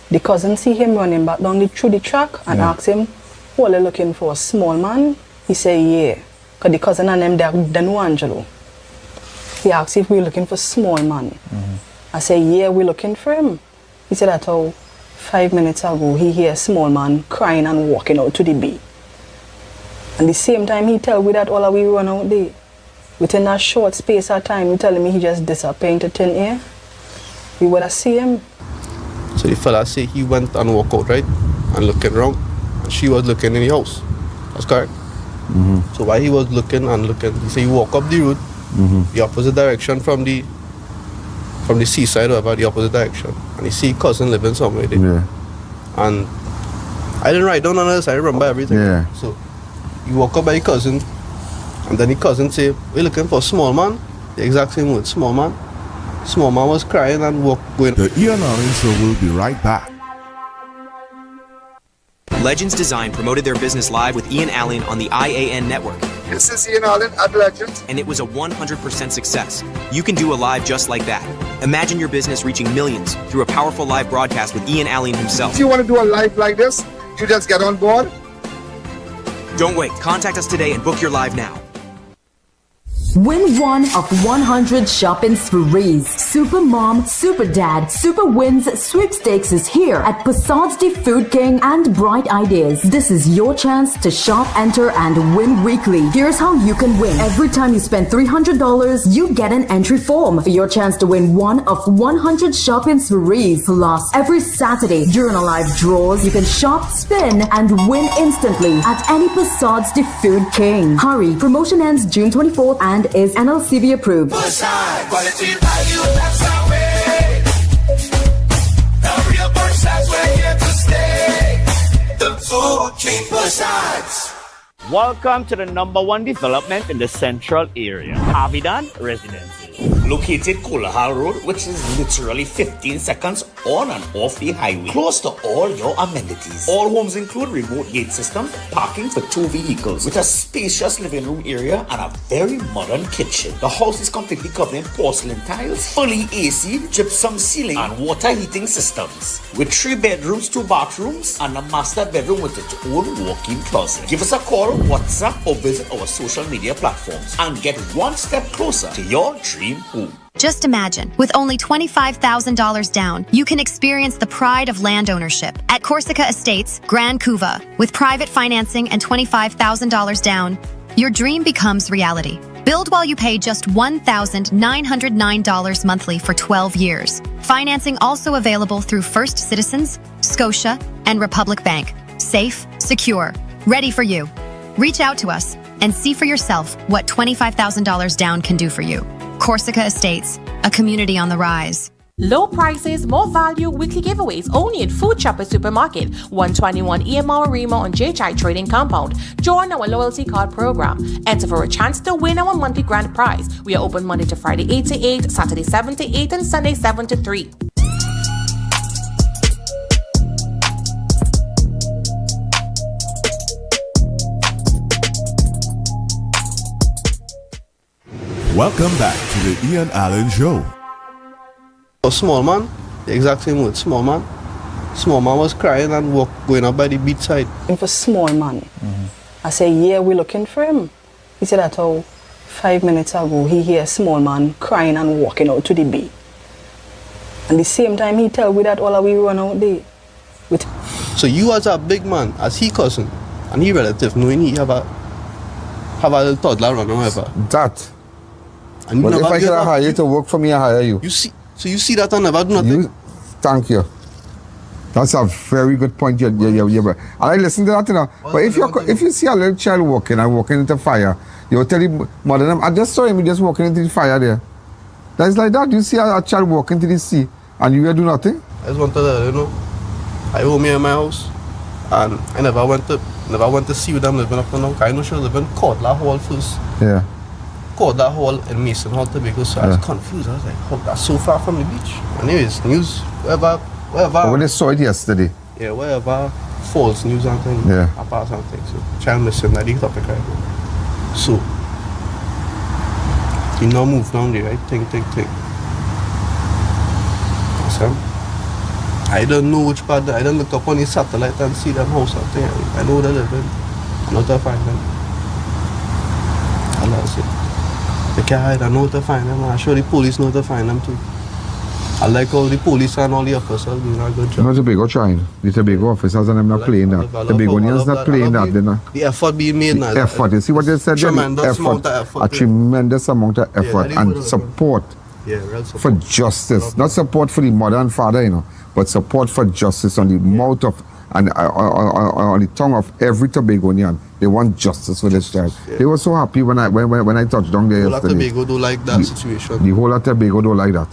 S13: The cousin see him running back down through the truck and ask him, who are they looking for? A small man? He say, yeah. Because the cousin and them, they know Angelo. He asked if we're looking for small man. I say, yeah, we're looking for him. He said that 5 minutes ago, he hear a small man crying and walking out to the bay. And the same time he tell me that all of we run out there. Within that short space of time, he telling me he just disappeared into thin air. We would have seen him.
S12: So the fella say he went and walked out, right? And looking around. And she was looking in the house. That's correct. So while he was looking and looking, he said he walked up the road, the opposite direction from the seaside, or the opposite direction. And he see cousin living somewhere there.
S2: Yeah.
S12: And I didn't write down on this, I remember everything.
S2: Yeah.
S12: So he walk up by the cousin, and then the cousin say, we're looking for a small man. The exact same word, small man. Small man was crying and going.
S4: The Ian Alleyne Show will be right back.
S5: Legends Design promoted their business live with Ian Alleyne on the I.A.N. network.
S2: This is Ian Alleyne at Legends.
S5: And it was a 100% success. You can do a live just like that. Imagine your business reaching millions through a powerful live broadcast with Ian Alleyne himself.
S2: If you want to do a live like this, you just get on board.
S5: Don't wait. Contact us today and book your live now.
S14: Win one of 100 shopping sprees. Super Mom, Super Dad, Super Wins sweepstakes is here at Passage de Food King and Bright Ideas. This is your chance to shop, enter, and win weekly. Here's how you can win. Every time you spend $300, you get an entry form for your chance to win one of 100 shopping sprees. Plus, every Saturday during our live draws, you can shop, spin, and win instantly at any Passage de Food King. Hurry! Promotion ends June 24th and is NLCB approved.
S1: Quality value, that's our way. The real Versailles, we're here to stay. The Food King Versailles.
S15: Welcome to the #1 development in the central area, I.A.N Residences. Located Kulahal Road, which is literally 15 seconds on and off the highway. Close to all your amenities. All homes include remote gate systems, parking for 2 vehicles, with a spacious living room area and a very modern kitchen. The house is completely covered in porcelain tiles, fully AC, gypsum ceiling, and water heating systems. With 3 bedrooms, 2 bathrooms, and a master bedroom with its own walk-in closet. Give us a call, WhatsApp, or visit our social media platforms and get one step closer to your dream home.
S16: Just imagine, with only $25,000 down, you can experience the pride of land ownership at Corsica Estates, Grand Couva. With private financing and $25,000 down, your dream becomes reality. Build while you pay just $1,909 monthly for 12 years. Financing also available through First Citizens, Scotia, and Republic Bank. Safe, secure, ready for you. Reach out to us and see for yourself what $25,000 down can do for you. Corsica Estates, a community on the rise.
S17: Low prices, more value, weekly giveaways only at Food Chopper Supermarket, 121 EMR Rima on JHI Trading Compound. Join our loyalty card program. Enter for a chance to win our monthly grand prize. We are open Monday to Friday 8 to 8, Saturday 7 to 8, and Sunday 7 to 3.
S4: Welcome back to the Ian Alleyne Show.
S12: A small man, the exact same word, small man. Small man was crying and going up by the beach side.
S13: Looking for small man. I say, yeah, we're looking for him. He said that 5 minutes ago, he hear small man crying and walking out to the bay. And the same time he tell we that all we run out there.
S12: So you as a big man, as he cousin, and he relative, knowing he have a little toddler run or whatever.
S2: That.
S12: And
S2: but if I could hire you to work for me, I hire you.
S12: You see, so you see that and never do nothing?
S2: Thank you. That's a very good point. And I listen to that, you know. But if you see a little child walking into fire, you will tell him, mother, I just saw him just walking into the fire there. That's like that. You see a child walking into the sea and you will do nothing?
S12: I just want to tell you, I owe me in my house and I never went to see them living up and down. I know she was living in Codla Hall first.
S2: Yeah.
S12: Codla Hall in Mason Hall, Tobago, so I was confused. I was like, oh, that's so far from the beach. Anyways, news, wherever.
S2: When they saw it yesterday.
S12: Yeah, wherever false news and things.
S2: Yeah.
S12: Apart and things. So, child missing, that the topic right now. So, you now move down there, right? Think. So, I don't know which part, I don't look up on the satellite and see them house out there. I know they live in. I know to find them. And that's it. They can't hide, I know to find them. I'm sure the police know to find them too. I like all the police and all the officers doing a good job.
S2: No, Tobago trying. The Tobago officers and them not playing that. Tobagonians not playing that.
S12: The effort being made now.
S2: Effort. You see what they said?
S12: Tremendous amount of effort.
S2: A tremendous amount of effort and support
S12: real support
S2: for justice. Not support for the mother and father, but support for justice on the mouth of and on the tongue of every Tobagonian. They want justice for this child. They were so happy when I touched down there yesterday.
S12: The whole of Tobago don't like that situation.
S2: The whole of Tobago don't like that.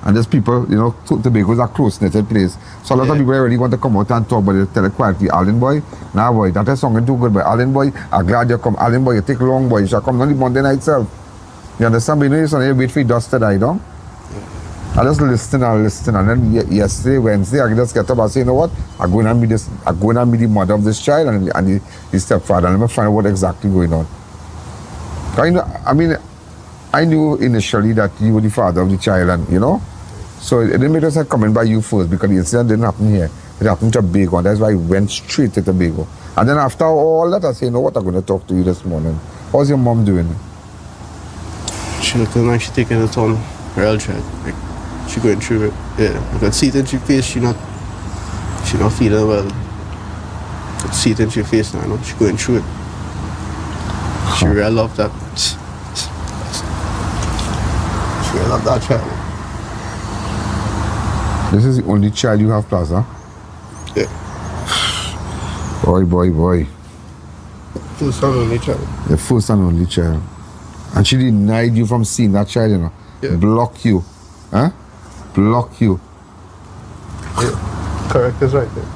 S2: And there's people, Tobago is a close-knitted place. So a lot of people really want to come out and talk, but they tell it quietly, Alleyne boy, nah boy, that is something too good, but Alleyne boy, I'm glad you come. Alleyne boy, you take long boy, you shall come on the Monday night itself. You understand? But you know, you wait for the dust to die down. I just listen, and then yesterday, Wednesday, I just get up and say, you know what? I'm going to meet the mother of this child and the stepfather, and let me find out what exactly going on. I knew initially that you were the father of the child, and you know, so it didn't make sense coming by you first because the incident didn't happen here. It happened to Tobago, and that's why I went straight to Tobago. And then after all that, I say, you know what? I'm going to talk to you this morning. How's your mom doing?
S12: She looking like she's taking it on real track. Like, she going through it. Yeah, you can see it in her face. She not feeling well. You can see it in her face now. You know? She going through it. She really love that. She really love that child.
S2: This is the only child you have, Plaza?
S12: Yeah.
S2: Boy.
S12: First and only child.
S2: The first and only child. And she denied you from seeing that child, you know?
S12: Yeah.
S2: Block you. Huh? Block you.
S12: Yeah. Correct is right there.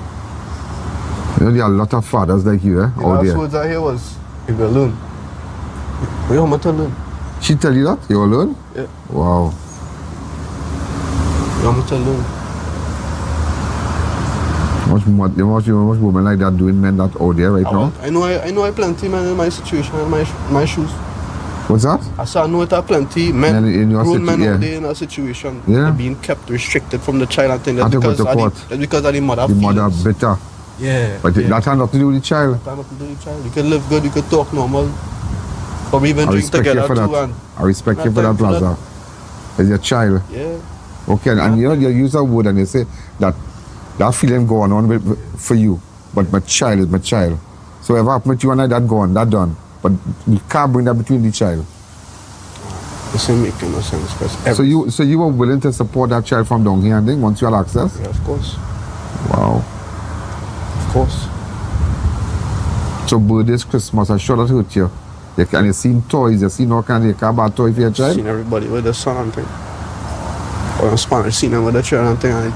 S2: You know, there are a lot of fathers like you, eh?
S12: The last words I hear was, if you're alone. Where am I to learn?
S2: She tell you that? You're alone?
S12: Yeah.
S2: Wow.
S12: Where am I to learn?
S2: Much women like that doing men that out there right now?
S12: I know I plenty men in my situation, in my shoes.
S2: What's that?
S12: I said I know it are plenty men,
S2: in your
S12: grown men
S2: yeah.
S12: out there in a situation.
S2: Yeah.
S12: They're being kept restricted from the child and things. That's
S2: And to go to court.
S12: That's because of the mother.
S2: The mother bitter.
S12: Yeah.
S2: But that has nothing to do with the child.
S12: That has nothing to do with the child. You can live good, you can talk normal. Probably even drink together too.
S2: I respect you for that, Plaza. It's your child.
S12: Yeah.
S2: Okay, and you know, you use a word and you say that feeling going on for you, but my child is my child. So whatever happened with you and I, that gone, that done. But you can't bring that between the child.
S12: This ain't making no sense.
S2: So you were willing to support that child from down here and then once you had access?
S12: Yeah, of course.
S2: Wow.
S12: Of course.
S2: So birthdays, Christmas, I'm sure that hurt you. And you seen toys, you seen all kinds of car bad toy for your child?
S12: Seen everybody with their son and thing. Or in Spanish, seen them with their child and thing, and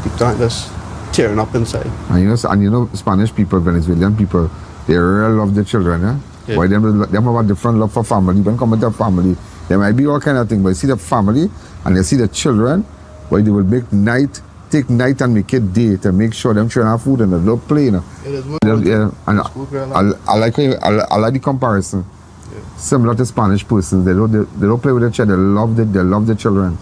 S12: deep down just tearing up inside.
S2: And you know Spanish people, Venezuelan people, they really love their children, yeah?
S12: Yeah.
S2: Why them have a different love for family. When come to family, there might be all kind of things, but you see the family and you see the children, why they will take night and make it day to make sure them children have food and they don't play, you know. Yeah, and I like the comparison.
S12: Yeah.
S2: Similar to Spanish persons, they don't play with their children, they love their children.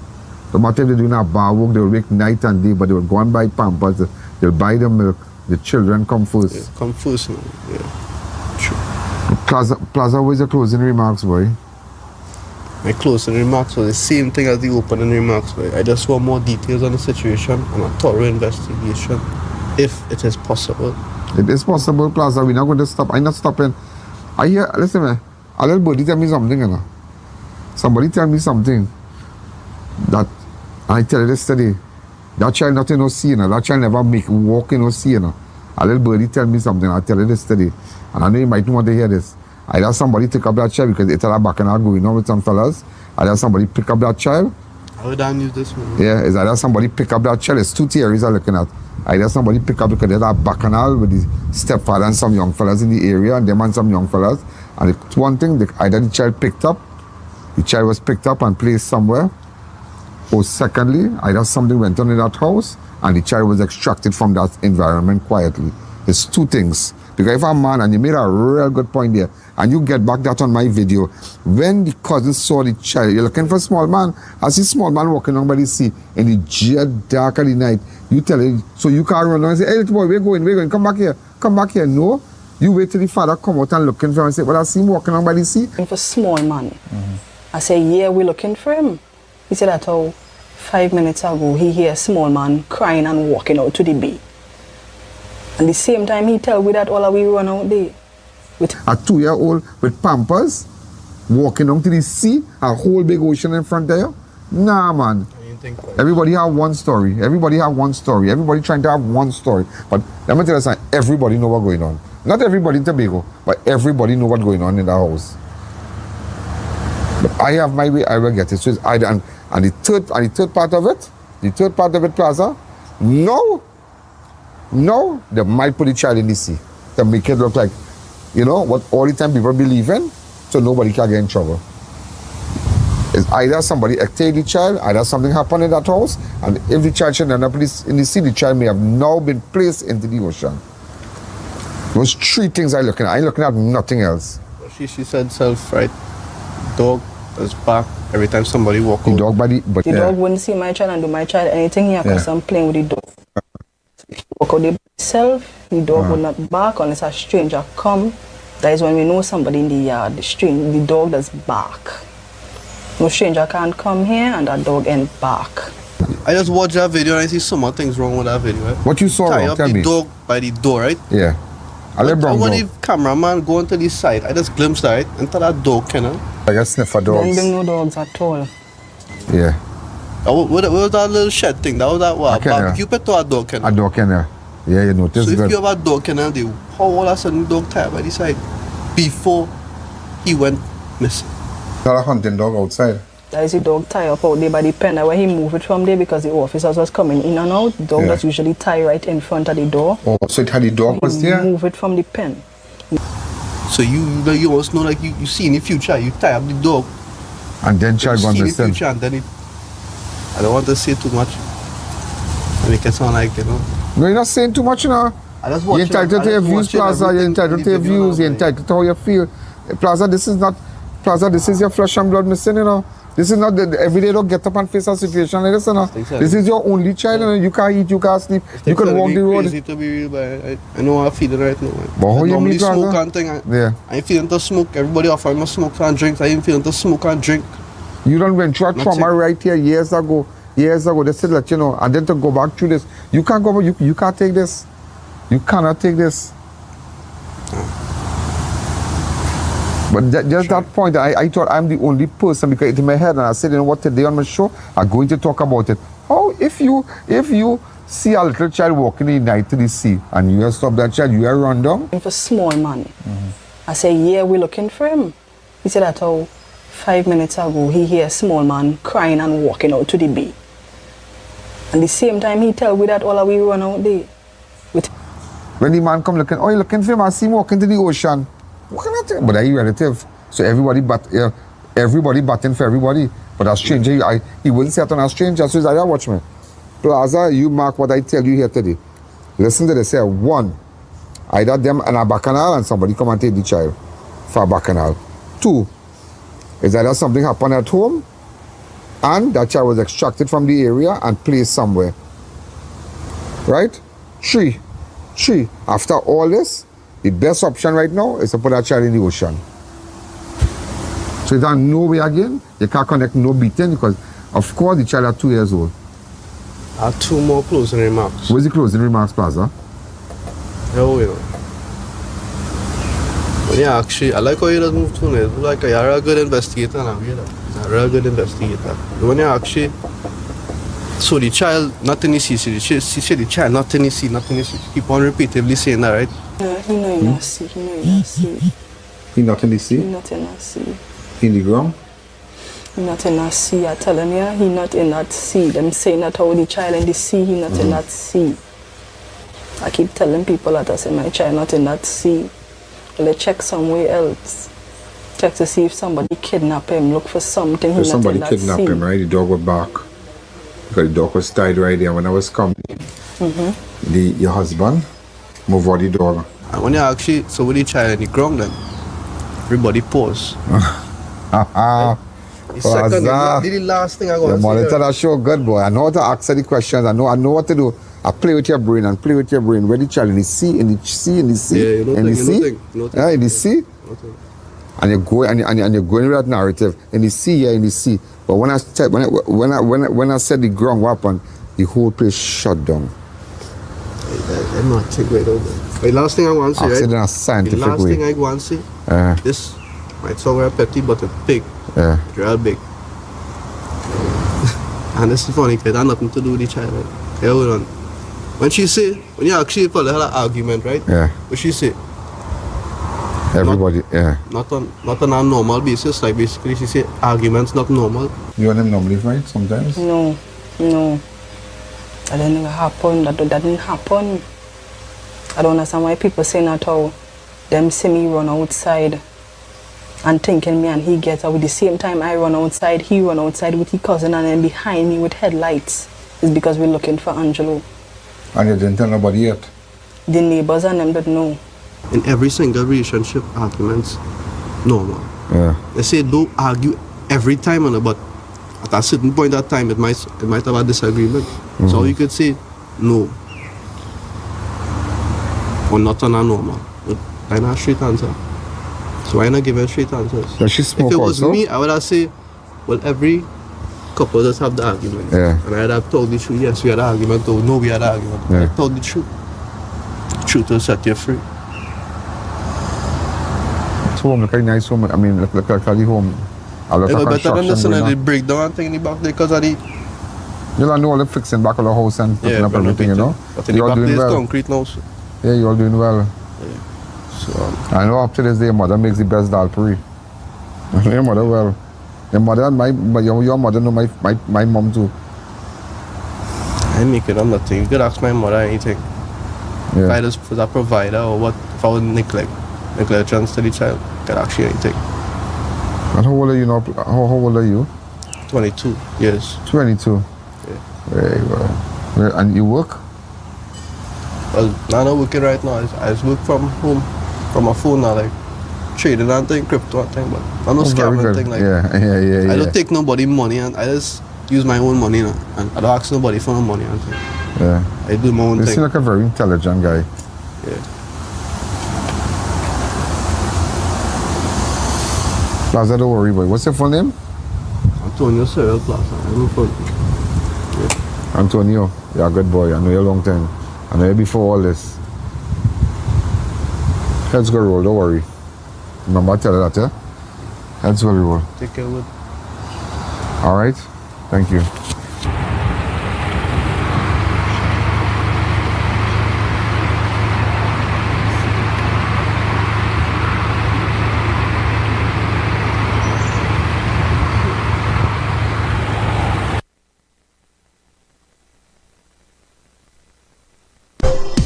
S2: No matter if they're doing a bar work, they will make night and day, but they will go and buy Pampers, they'll buy the milk, the children come first.
S12: Yeah, come first, man. Yeah. True.
S2: Plaza, what is your closing remarks, boy?
S12: My closing remarks were the same thing as the opening remarks, boy. I just want more details on the situation and a thorough investigation, if it is possible.
S2: It is possible, Plaza. We're not going to stop. I'm not stopping. Listen, man. A little birdie tell me something, you know. Somebody tell me something that I tell you this today. That child not in no sea, you know. That child never walk in no sea, you know. A little birdie tell me something. I tell you this today. And I know you might not want to hear this. Either somebody take up that child because it's a bacchanal going on with some fellas. Either somebody pick up that child.
S12: How would I use this one?
S2: Yeah, it's either somebody pick up that child. It's two theories I'm looking at. Either somebody pick up because there's a bacchanal with the stepfather and some young fellas in the area, and them and some young fellas. And it's one thing, either the child was picked up and placed somewhere. Or secondly, either something went on in that house and the child was extracted from that environment quietly. It's two things. Because if I'm a man, and you made a real good point there, and you get back that on my video, when the cousin saw the child, you're looking for a small man, I see small man walking on by the sea in the jet dark of the night, you tell him, so you can't run and say, hey little boy, we're going, come back here. No, you wait till the father come out and looking for him and say, well, I see him walking on by the sea.
S13: For small man. Mm-hmm. I say, yeah, we're looking for him. He said that 5 minutes ago, he hear a small man crying and walking out to the bay. And the same time he tell we that all of we run out there.
S2: A 2-year-old with Pampers, walking down to the sea, a whole big ocean in front of you? Nah, man. Everybody have one story. Everybody trying to have one story. But let me tell you something, everybody know what's going on. Not everybody in Tobago, but everybody know what's going on in the house. But I have my way, I will get it. So it's either, and the third part of it, Plaza, no, they might put the child in the sea to make it look like, you know, what all the time people believe in, so nobody can get in trouble. It's either somebody ectate the child, either something happened in that house, and if the child should end up in the sea, the child may have now been placed into the ocean. Those three things I'm looking at. I'm looking at nothing else.
S12: She said self, right? Dog is back every time somebody walk out.
S2: The dog body, but
S13: the dog wouldn't see my child and do my child anything here because I'm playing with the dog. So if you walk out there by yourself, the dog would not bark unless a stranger come. That is when we know somebody in the yard. The dog does bark. No stranger can't come here and that dog ain't bark.
S12: I just watched that video and I see so much things wrong with that video. Right?
S2: What you saw wrong? Tell me.
S12: The dog by the door, right?
S2: Yeah. I let Brown
S12: when the cameraman go into the side, I just glimpsed that into that dog kennel.
S2: I got sniffer dogs.
S13: There no dogs at all.
S2: Yeah.
S12: What was that little shed thing? That was that what? Barbecue pet or a dog kennel?
S2: A dog kennel. Yeah, you notice.
S12: So if
S2: good.
S12: you have a dog kennel, how all of a sudden the dog tied by the side before he went missing?
S2: Not a hunting dog outside.
S13: That is the dog tie up out there by the pen. That why he moved it from there because the officers was coming in and out. The dog was usually tied right in front of the door.
S2: Oh, so it had the dog was there?
S13: Move it from the pen.
S12: So you also know, like you see in the future, you tie up the dog.
S2: And then child gone missing.
S12: The future and then I don't want to say too much. I make it sound like,
S2: No, you're not saying too much, you know. You're entitled to your views, Plaza. You're entitled to your views. You're entitled to how you feel. Plaza, this is your flesh and blood missing, you know. This is not the every day don't get up and face a situation like this, you know. This is your only child, and you can't eat, you can't sleep, you can walk the road.
S12: Crazy to be real, but I know how I feel right now.
S2: But how you mean,
S12: smoke and thing. I ain't feeling to smoke. Everybody offering me smoke and drinks. I ain't feeling to smoke and drink.
S2: You done went through a trauma right here years ago. They said that, you know, and then to go back through this. You can't go back, you can't take this. You cannot take this. But just that point, I thought I'm the only person because it's in my head, and I said, you know what, today on my show, I'm going to talk about it. How if you see a little child walking in the night to the sea, and you stop that child, you run down?
S13: For small money. I say, yeah, we're looking for him. He said that 5 minutes ago, he hear a small man crying and walking out to the bay. And the same time, he tell we that all of we run out there.
S2: When the man come looking, you looking for him, I see him walking to the ocean. What can I tell? But he relative. So everybody batting for everybody. But a stranger, he wouldn't say it on a stranger. So he's like, watch me. Plaza, you mark what I tell you here today. Listen to this here. 1, either them and a bacchanal and somebody come and take the child for a bacchanal. 2, is either something happened at home and that child was extracted from the area and placed somewhere. Right? 3, after all this, the best option right now is to put that child in the ocean. So there's no way again, you can't connect no beating because, of course, the child is 2 years old.
S12: I have 2 more closing remarks.
S2: Where's the closing remarks, Plaza?
S12: No, you know. When you actually, I like how you just move to it. Like you're a good investigator now, you know. You're a good investigator. When you actually, so the child, not in the sea, she said the child, not in the sea. Keep on repeatedly saying that, right?
S13: Yeah, he not in the sea, he not in the sea.
S2: He not in the sea?
S13: He not in the sea.
S2: In the ground?
S13: He not in the sea, I'm telling you, he not in that sea. Them saying that how the child in the sea, he not in that sea. I keep telling people that I say my child not in that sea. Well, they check somewhere else. Check to see if somebody kidnap him, look for something.
S2: So somebody kidnapped him, right? The dog was back. Because the dog was tied right there when I was coming. Your husband move out the dog.
S12: And when you actually, so with the child in the ground then, everybody pause. The second, the last thing I want to say.
S2: Monitor that show good, boy. I know how to answer the questions. I know what to do. I play with your brain and play with your brain. Where the child in the sea, in the sea, in the sea,
S12: yeah,
S2: in the sea,
S12: yeah,
S2: in the sea. And you go and you're going with that narrative in the sea, yeah, in the sea. But when I said the ground weapon, the whole place shut down.
S12: I'm not taking it over. The last thing I want to say, right?
S2: In a scientific
S12: the last
S2: way.
S12: thing I want to say, this might sound very petty, but it's big.
S2: Yeah.
S12: It's real big. And this is funny because it had nothing to do with each other. Yeah, hold on. When you actually follow her argument, right?
S2: Yeah.
S12: What she say?
S2: Everybody,
S12: not on a normal basis. Like basically, she say arguments not normal.
S2: You and them normally fight sometimes?
S13: No. That didn't happen. That didn't happen. I don't understand why people say that how them see me run outside and thinking me and he get out. With the same time I run outside, he run outside with his cousin, and then behind me with headlights is because we're looking for Angelo.
S2: And you didn't tell nobody yet?
S13: The neighbors and them don't know.
S12: In every single relationship, arguments, normal.
S2: Yeah.
S12: They say don't argue every time, but at a certain point of time, it might have a disagreement.
S2: Mm-hmm.
S12: So you could say no, or not on a normal. But I not straight answer. So I not give her straight answers.
S2: Does she smoke
S12: if it was
S2: also?
S12: me, I would have say, well, every couple does have the argument.
S2: Yeah.
S12: And I'd have told the truth. Yes, we had an argument. Or no, we had an argument.
S2: Yeah.
S12: I told the truth. The truth will set you free.
S2: It's home, look like a nice home. I mean, look like the home. A lot of
S12: Better than this
S2: construction
S12: and
S2: going
S12: the
S2: on.
S12: breakdown thing in the back there because of the...
S2: You don't know all the fixing back of the house and putting up everything, you know?
S12: But in the
S2: You're
S12: back
S2: doing
S12: there is
S2: well.
S12: concrete now. So.
S2: Yeah, you're doing well.
S12: Yeah. So,
S2: I know up to this day, your mother makes the best dal puri. I know your mother well. Your mother and your mother know my mom too.
S12: I make it on nothing. You could ask my mother anything.
S2: Yeah.
S12: If I just was a provider or what, if I would neglect chance to the child, I could ask you anything.
S2: And how old are you now? How old are you?
S12: 22 years.
S2: 22?
S12: Yeah.
S2: Very well. And you work?
S12: Well, I'm not working right now. I just work from home, from my phone now, like trading and thing, crypto and thing, but I'm not scamming thing. Like,
S2: yeah.
S12: I don't take nobody money and I just use my own money now. And I don't ask nobody for no money and thing.
S2: Yeah.
S12: I do my own
S2: You
S12: thing.
S2: seem like a very intelligent guy.
S12: Yeah.
S2: Plaza, don't worry, boy. What's your full name?
S12: Antonio Plaza. I know full name. Yeah.
S2: Antonio, you're a good boy. I know you a long time. I know you before all this. Heads go roll, don't worry. Remember I tell you that, yeah? Heads will roll.
S12: Take care of it.
S2: All right? Thank you.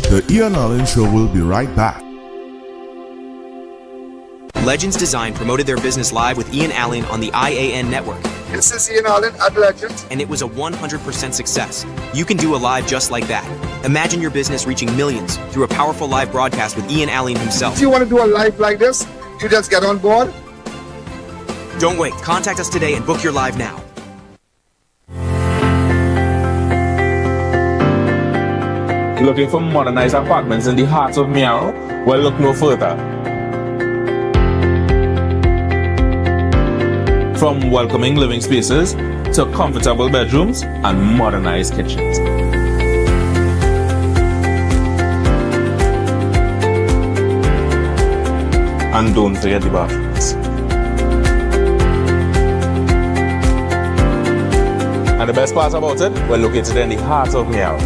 S4: The Ian Alleyne Show will be right back.
S5: Legends Design promoted their business live with Ian Alleyne on the I.A.N. network.
S2: This is Ian Alleyne at Legends.
S5: And it was a 100% success. You can do a live just like that. Imagine your business reaching millions through a powerful live broadcast with Ian Alleyne himself.
S2: If you want to do a live like this, you just get on board.
S5: Don't wait. Contact us today and book your live now.
S11: Looking for modernized apartments in the heart of Miao? Well, look no further. From welcoming living spaces to comfortable bedrooms and modernized kitchens. And don't forget the bathrooms. And the best part about it, we're located in the heart of Miao.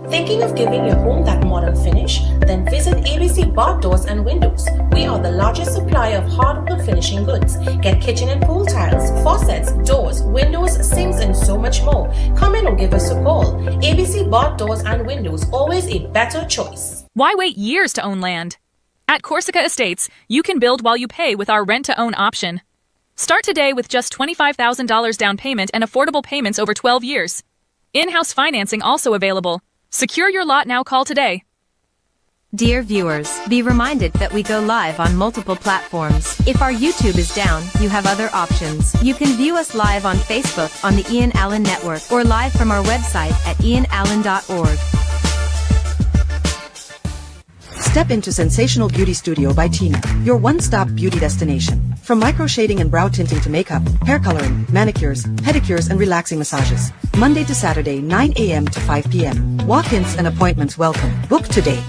S17: Thinking of giving your home that modern finish? Then visit ABC Bar Doors and Windows. We are the largest supplier of hardwood finishing goods. Get kitchen and pool tiles, faucets, doors, windows, sinks, and so much more. Come in or give us a call. ABC Bar Doors and Windows, always a better choice.
S8: Why wait years to own land? At Corsica Estates, you can build while you pay with our rent-to-own option. Start today with just $25,000 down payment and affordable payments over 12 years. In-house financing also available. Secure your lot now. Call today.
S18: Dear viewers, be reminded that we go live on multiple platforms. If our YouTube is down, you have other options. You can view us live on Facebook on the Ian Alleyne Network or live from our website at ianalleyne.org.
S19: Step into Sensational Beauty Studio by Tina, your one-stop beauty destination. From micro shading and brow tinting to makeup, hair coloring, manicures, pedicures, and relaxing massages. Monday to Saturday, 9 a.m. to 5 p.m. Walk-ins and appointments welcome. Book today.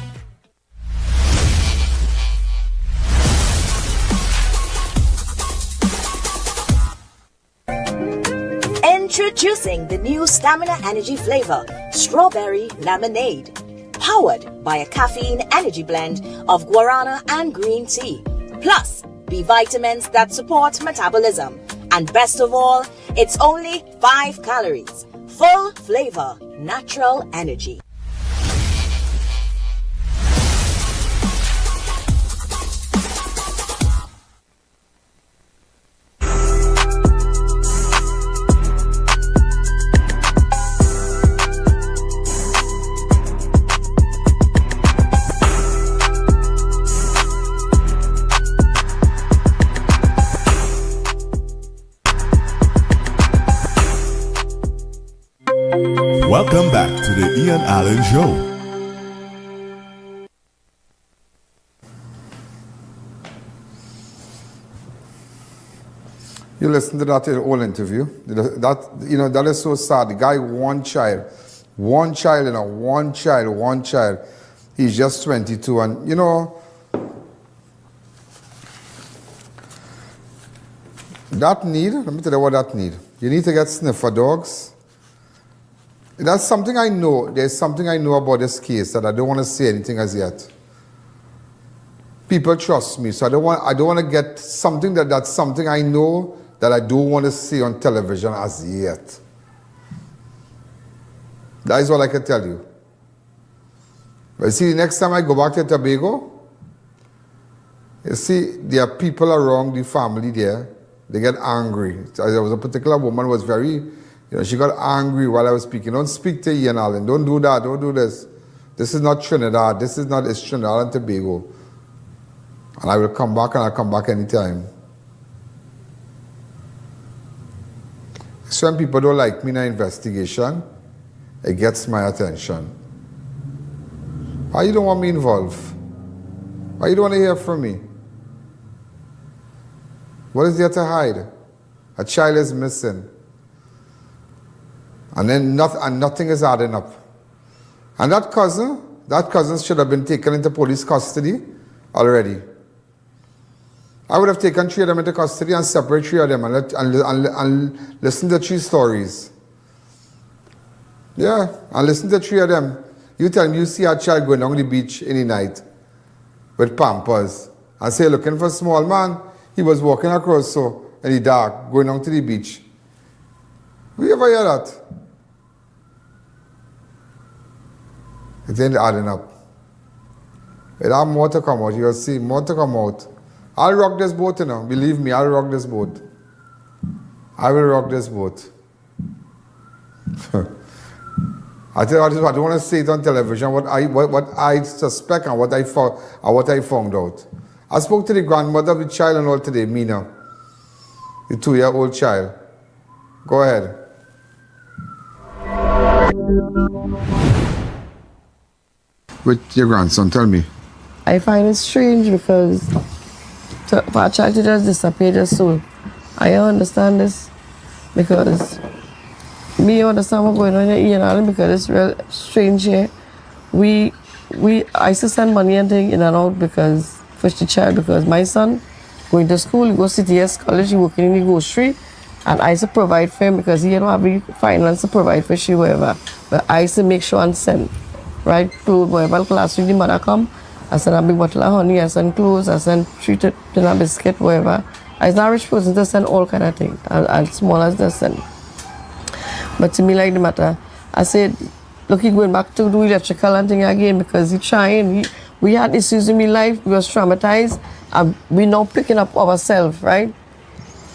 S20: Introducing the new Stamina Energy flavor, Strawberry Lemonade. Powered by a caffeine energy blend of guarana and green tea, plus B vitamins that support metabolism. And best of all, it's only 5 calories. Full flavor, natural energy.
S4: Welcome back to the Ian Alleyne Show.
S2: You listen to that whole interview. That is so sad. The guy, one child, one child. He's just 22, and that need. Let me tell you what that need. You need to get sniffer dogs. That's something I know. There's something I know about this case that I don't want to say anything as yet. People trust me, so I don't want to get something that's something I know that I don't want to see on television as yet. That is all I can tell you. But see, next time I go back to Tobago, you see, there are people around the family there. They get angry. There was a particular woman who was very, she got angry while I was speaking. Don't speak to Ian Alleyne. Don't do that. Don't do this. This is not Trinidad. It's Trinidad and Tobago. And I will come back, and I'll come back anytime. So when people don't like me in an investigation, it gets my attention. Why you don't want me involved? Why you don't want to hear from me? What is there to hide? A child is missing. And then nothing is adding up. And that cousin should have been taken into police custody already. I would have taken 3 of them into custody and separate 3 of them and listen to 3 stories. Yeah, and listen to 3 of them. You tell me you see a child going down the beach any night with Pampers and say looking for a small man. He was walking across in the dark, going down to the beach. We ever hear that? It ain't adding up. It have more to come out. You'll see more to come out. I'll rock this boat, Believe me, I'll rock this boat. I will rock this boat. I tell you what, I don't want to say it on television, what I suspect and what I found out. I spoke to the grandmother of the child and all today, Mina. The 2-year-old child. Go ahead. With your grandson, tell me.
S13: I find it strange because for a child to just disappear just so. I don't understand this because me understand what's going on in Ian Alleyne because it's real strange here. I used to send money and things in and out because for the child because my son going to school, he goes to CTS college, he working in the grocery, and I used to provide for him because he don't have the finance to provide for she whatever. But I used to make sure and send, right, clothes, whatever class when the mother come, I send a big bottle of honey, I send clothes, I send 3 dinner biscuit, whatever. I was not a rich person to send all kind of things, as small as they send. But to me, like the matter, I said, look, he going back to do electrical and thing again because he trying. We had issues in my life, we was traumatized, and we now picking up ourselves, right?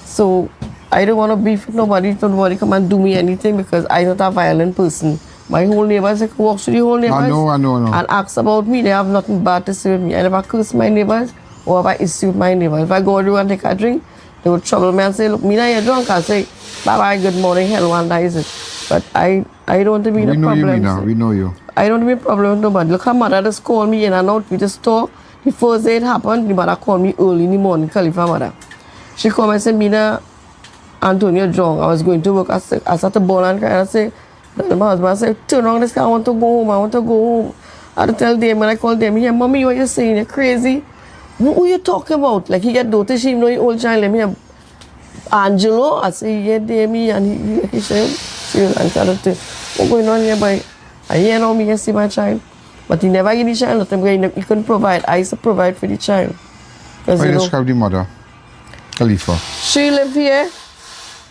S13: So I don't want to beef with nobody, nobody come and do me anything because I'm not a violent person. My whole neighbors, I can walk through the whole neighbors
S2: I know.
S13: and ask about me. They have nothing bad to say with me. I never curse my neighbors or have an issue with my neighbors. If I go out and take a drink, they would trouble me and say, look, me now you're drunk. I say, bye-bye, good morning, hell, and that is it. But I don't want to be the problem.
S2: We know you, we know you.
S13: I don't have a problem with nobody. Look, her mother just called me in and out. We just talk. The first day it happened, the mother called me early in the morning, Khalifa mother. She called me and said, Mina, Antonio drunk. I was going to work. I started to bawl and cry. And I said, my husband said, turn around this car, I want to go home. I had to tell them, when I called them, yeah, mommy, what you saying? You're crazy. What are you talking about? Like, he get dirty, she know your old child. Let me Angelo, I say, yeah, Demi, and he said, she will answer the thing. What's going on here, boy? I hear now me can see my child. But he never give the child nothing because he couldn't provide. I used to provide for the child.
S2: How do you describe the mother, Khalifa?
S13: She live here.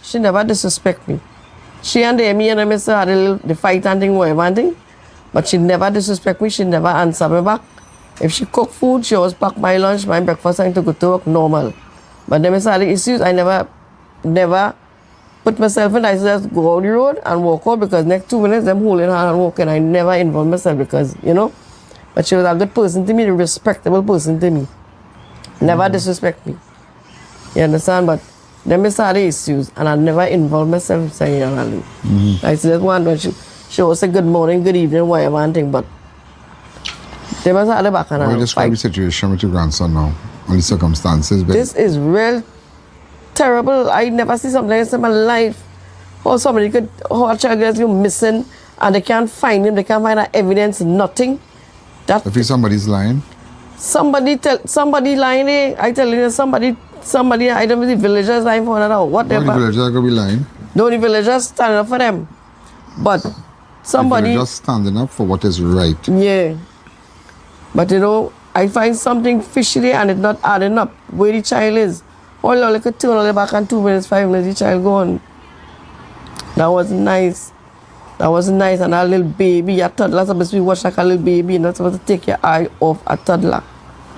S13: She never disrespect me. She and me and Mr. had a little the fight and thing, whatever and thing. But she never disrespect me. She never answer me back. If she cook food, she always pack my lunch, my breakfast, and to go to work normal. But then Mr. had the issues. I never put myself in. I just go on the road and walk out because next 2 minutes I'm holding her and walking. I never involve myself because, you know. But she was a good person to me, a respectable person to me. Never disrespect me. You understand? But then I had the issues and I never involved myself in Ian Alleyne. I said one when she always say good morning, good evening, whatever and thing, but they must have the back and
S2: I describe the situation with your grandson now, on the circumstances. But
S13: this is real terrible. I never see something like this in my life. How somebody could, how a child gets you missing and they can't find him, they can't find evidence, nothing. That
S2: if somebody's lying?
S13: Somebody lying there. I tell you, somebody, I don't know the villagers lying for another, whatever.
S2: No, the villagers are going to be lying.
S13: No, the villagers standing up for them. But somebody...
S2: just standing up for what is right.
S13: Yeah. But you know, I find something fishy there and it's not adding up. Where the child is. All you could turn on the back and 2 minutes, 5 minutes, the child gone. That was nice. That was nice. And a little baby, a toddler, supposed to be watched like a little baby. You're not supposed to take your eye off a toddler.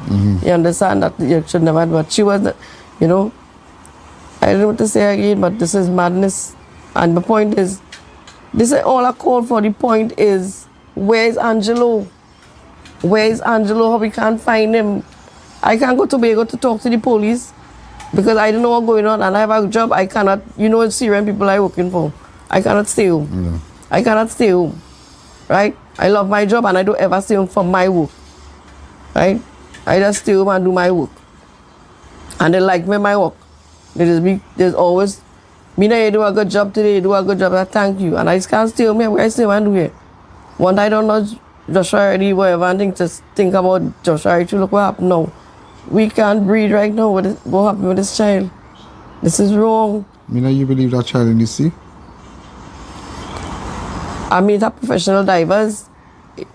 S13: You understand that you should never, but she was, you know, I don't know what to say again, but this is madness. And the point is, this is all I call for. The point is, where is Angelo? Where is Angelo? How we can't find him? I can't go to Tobago to talk to the police because I don't know what's going on and I have a job. I cannot, you know, Syrian people I'm working for. I cannot stay home. I cannot stay home. Right? I love my job and I don't ever stay home for my work. Right? I just stay home and do my work. And they like me my work. There's always, me know you do a good job today, you do a good job, I thank you. And I just can't stay home here. Where I stay home and do here. One I don't know Joshua already, whatever, and think about Joshua already. Look what happened now. We can't breathe right now. What happened with this child? This is wrong.
S2: You know, you believe that child in the sea?
S13: I mean, that professional divers,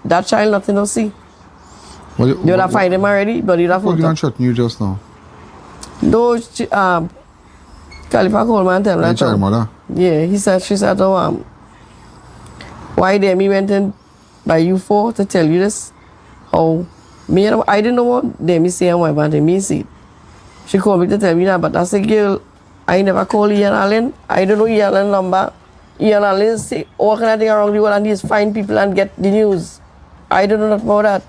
S13: that child nothing to see. They would have find him already, but you'd have
S2: found him. What you just now?
S13: No, Khalifa Coleman tell me that.
S2: Mother?
S13: Yeah, she said, why Demi went in by you for to tell you this? How me and I didn't know what Demi say and why, but me see. She called me to tell me that, but as a girl, I never call Ian Alleyne. I don't know Ian Alleyne number. Ian Alleyne say all kind of thing around the world and he's find people and get the news. I don't know nothing about that.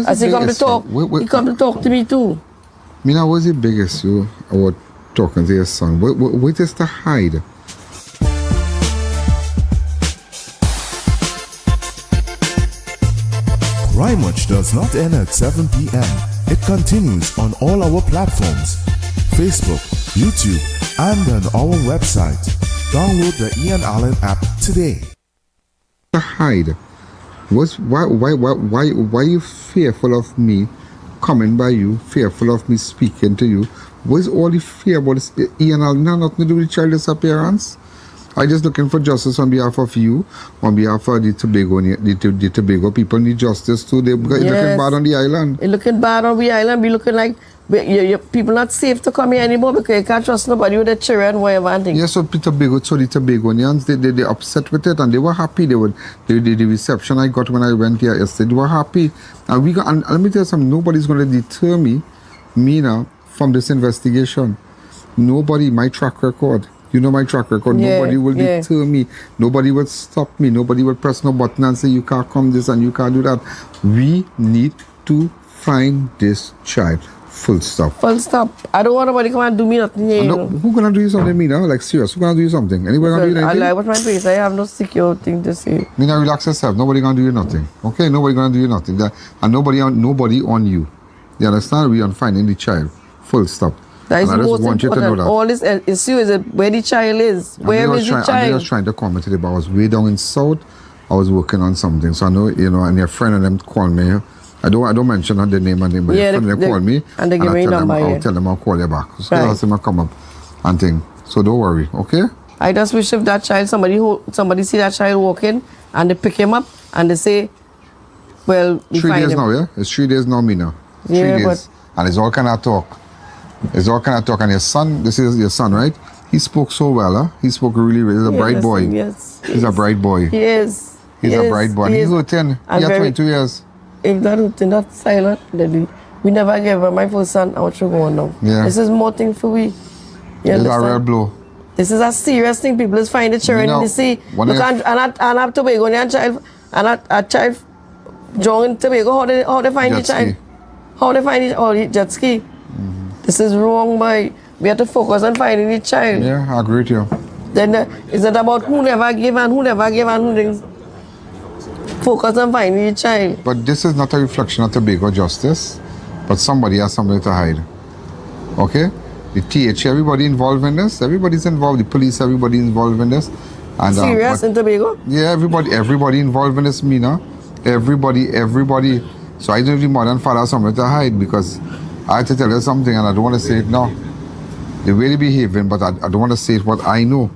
S13: As he come to talk, he come to talk to me too.
S2: Mina, what's the biggest you about talking to your son? What is to hide?
S4: Crime Watch does not end at 7 p.m. It continues on all our platforms, Facebook, YouTube, and on our website. Download the Ian Alleyne app today.
S2: To hide? Why are you fearful of me coming by you, fearful of me speaking to you? What's all the fear about this? Ian Alleyne nothing to do with child disappearance? I'm just looking for justice on behalf of you, on behalf of the Tobago people need justice too. It's looking bad on the island.
S13: It's looking bad on the island. We looking like people not safe to come here anymore because you can't trust nobody with the children, whatever and things.
S2: Yes, so the Tobagonians, they upset with it and they were happy. The reception I got when I went here yesterday, they were happy. And let me tell you something, nobody's going to deter me now, from this investigation. Nobody, my track record. You know my track record. Nobody will deter me. Nobody will stop me. Nobody will press no button and say you can't come this and you can't do that. We need to find this child. Full stop.
S13: Full stop. I don't want nobody come and do me nothing here.
S2: Who gonna do you something, Mina? Like serious, who gonna do you something? Anybody gonna do you anything?
S13: I like my face. I have no secure thing to say.
S2: Mina, relax yourself. Nobody gonna do you nothing. Okay? Nobody gonna do you nothing. And nobody on you. You understand? We are finding the child. Full stop.
S13: That is
S2: and I just want you to know that.
S13: All this issue is where the child is. Where is the child?
S2: I was trying to comment today, but I was way down in South. I was working on something. So I know, and your friend and them called me. I don't mention the name and name, but your friend called me.
S13: And they give me number.
S2: I'll tell them I'll call you back. So I'll see them come up and thing. So don't worry, okay?
S13: I just wish if that child, somebody see that child walking and they pick him up and they say, well, we
S2: 3
S13: find
S2: days
S13: him.
S2: now, yeah? It's 3 days now, Mina. 3 days. And it's all kind of talk. It's all kind of talk. And your son, this is your son, right? He spoke so well, huh? He spoke really well. He's a bright boy.
S13: Yes.
S2: He's a bright boy.
S13: He is.
S2: He's a bright boy. He's hurting. He had 22 years.
S13: If that hurting, that's silent, then we never gave her my first son out to go on now.
S2: Yeah.
S13: This is more thing for we.
S2: It's a real blow.
S13: This is a serious thing. People is finding children in the sea. Look, and have Tobago and a child joining Tobago. How they find the child? How they find it? Oh, jet ski. This is wrong, boy. We have to focus on finding the child.
S2: Yeah, I agree with you.
S13: Then is it about who never give and who never give and who didn't focus on finding the child?
S2: But this is not a reflection of Tobago justice, but somebody has something to hide. Okay? The TH, everybody involved in this. Everybody's involved. The police, everybody involved in this. And,
S13: Serious in Tobago?
S2: Yeah, everybody involved in this, Mina. Everybody. So I don't think mother and father have something to hide because I have to tell you something and I don't want to say it now. They really behaving, but I don't want to say it what I know.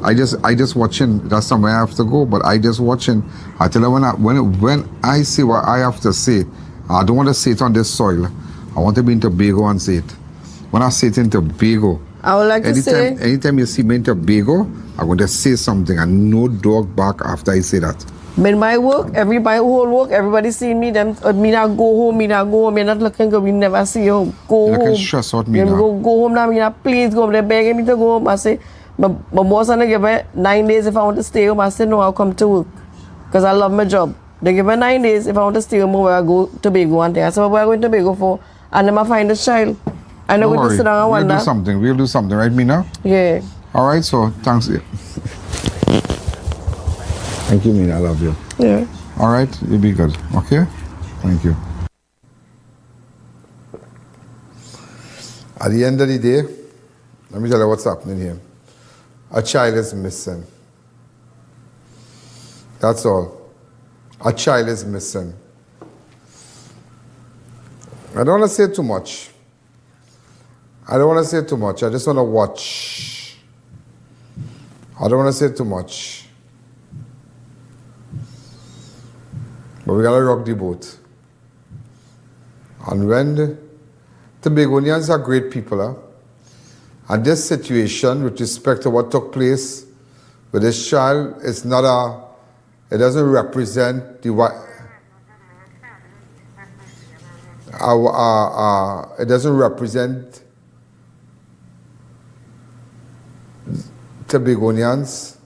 S2: I just watching. That's somewhere I have to go, but I just watching. I tell you when I say what I have to say, I don't want to say it on this soil. I want to be in Tobago and say it. When I say it in Tobago,
S13: I would like to say.
S2: Anytime you see me in Tobago, I'm going to say something and no dog bark after I say that.
S13: In my work, everybody see me, them me not go home, me not looking good, we never see you home. Go home.
S2: Stress out me
S13: now.
S2: now.
S13: Go home now, me not please go home. They're begging me to go home. I say, my boss gonna give me 9 days if I want to stay home. I say no, I'll come to work. Because I love my job. They give me 9 days if I want to stay home where I go to Tobago one day. I said, where are going to Tobago for? And then I find the child. I know going to sit down and wonder.
S2: We'll do something, right, Mina?
S13: Yeah.
S2: Alright, so thanks. Thank you, Mina. I love you.
S13: Yeah.
S2: All right, you'll be good. Okay? Thank you. At the end of the day, let me tell you what's happening here. A child is missing. That's all. A child is missing. I don't want to say too much. I just want to watch. I don't want to say too much. But we gotta rock the boat. And when the Tobagonians are great people, and this situation with respect to what took place with this child, it doesn't represent it doesn't represent Tobagonians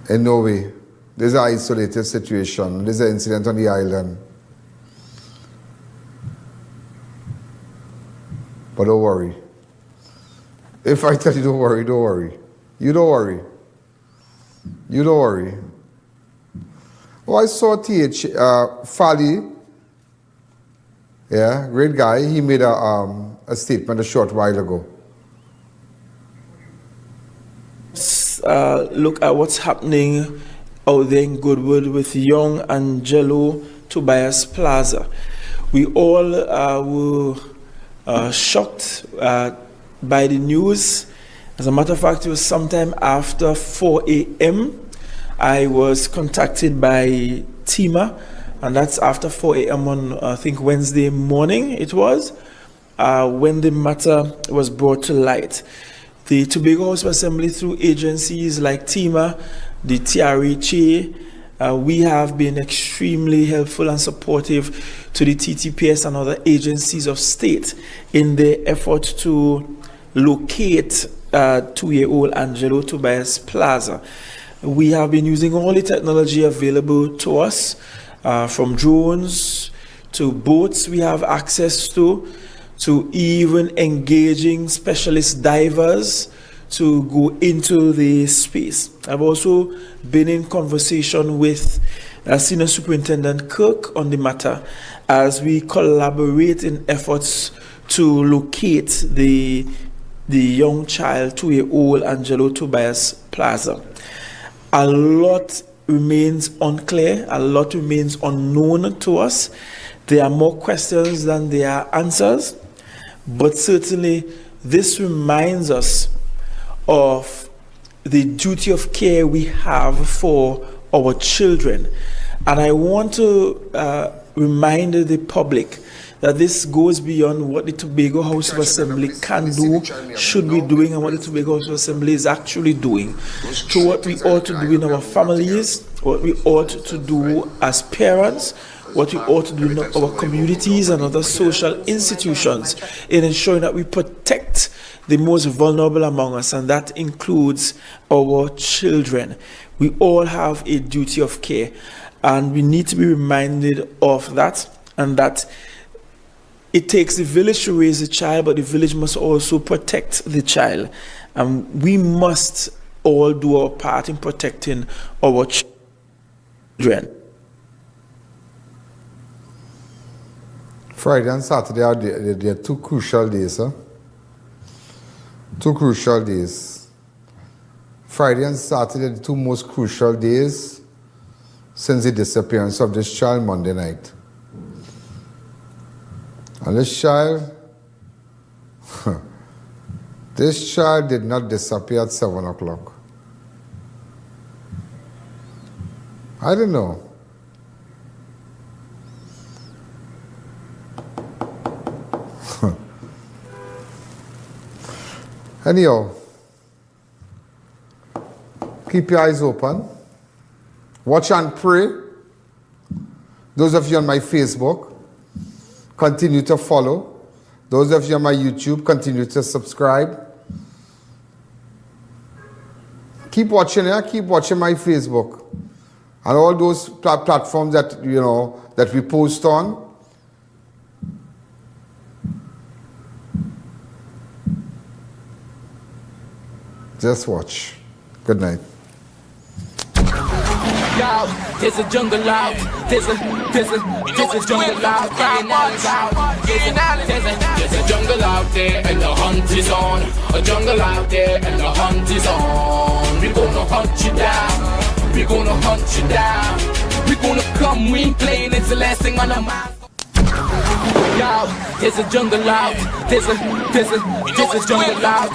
S2: in no way. This is an isolated situation. This is an incident on the island. But don't worry. If I tell you don't worry, don't worry. You don't worry. You don't worry. Oh, I saw T.H. Fali. Yeah, great guy. He made a statement a short while ago.
S21: Look at what's happening out there in Goodwood with young Angelo Tobias Plaza. We all were shocked by the news. As a matter of fact, it was sometime after 4 a.m. I was contacted by Tima, and that's after 4 a.m. on, I think, Wednesday morning it was, when the matter was brought to light. The Tobago House of Assembly, through agencies like Tima, the TRHA, we have been extremely helpful and supportive to the TTPS and other agencies of state in the effort to locate 2-year-old Angelo Tobias Plaza. We have been using all the technology available to us, from drones to boats we have access to even engaging specialist divers to go into the space. I've also been in conversation with Senior Superintendent Kirk on the matter as we collaborate in efforts to locate the young child, 2-year-old Angelo Tobias Plaza. A lot remains unclear, a lot remains unknown to us. There are more questions than there are answers, but certainly this reminds us of the duty of care we have for our children. And I want to remind the public that this goes beyond what the Tobago House of Assembly can do, should be doing, and what the Tobago House of Assembly is actually doing, to what we ought to do in our families, what we ought to do as parents, what we ought to do in our communities and other social institutions in ensuring that we protect the most vulnerable among us, and that includes our children. We all have a duty of care, and we need to be reminded of that, and that it takes the village to raise a child, but the village must also protect the child. And we must all do our part in protecting our children.
S2: Friday and Saturday are they're two crucial days, huh? 2 crucial days. Friday and Saturday are the 2 most crucial days since the disappearance of this child Monday night. And this child did not disappear at 7 o'clock. I don't know. Anyhow, keep your eyes open. Watch and pray. Those of you on my Facebook, continue to follow. Those of you on my YouTube, continue to subscribe. Keep watching here. Keep watching my Facebook and all those platforms that that we post on. Just watch. Good night.
S1: Yo, there's a jungle out. There's a jungle out. There's a jungle out there and the hunt is on. A jungle out there and the hunt is on. We're gonna hunt you down. We're gonna hunt you down. We're gonna come, we ain't playing, it's the last thing on our mind. Yo, there's a jungle out. There's a jungle out.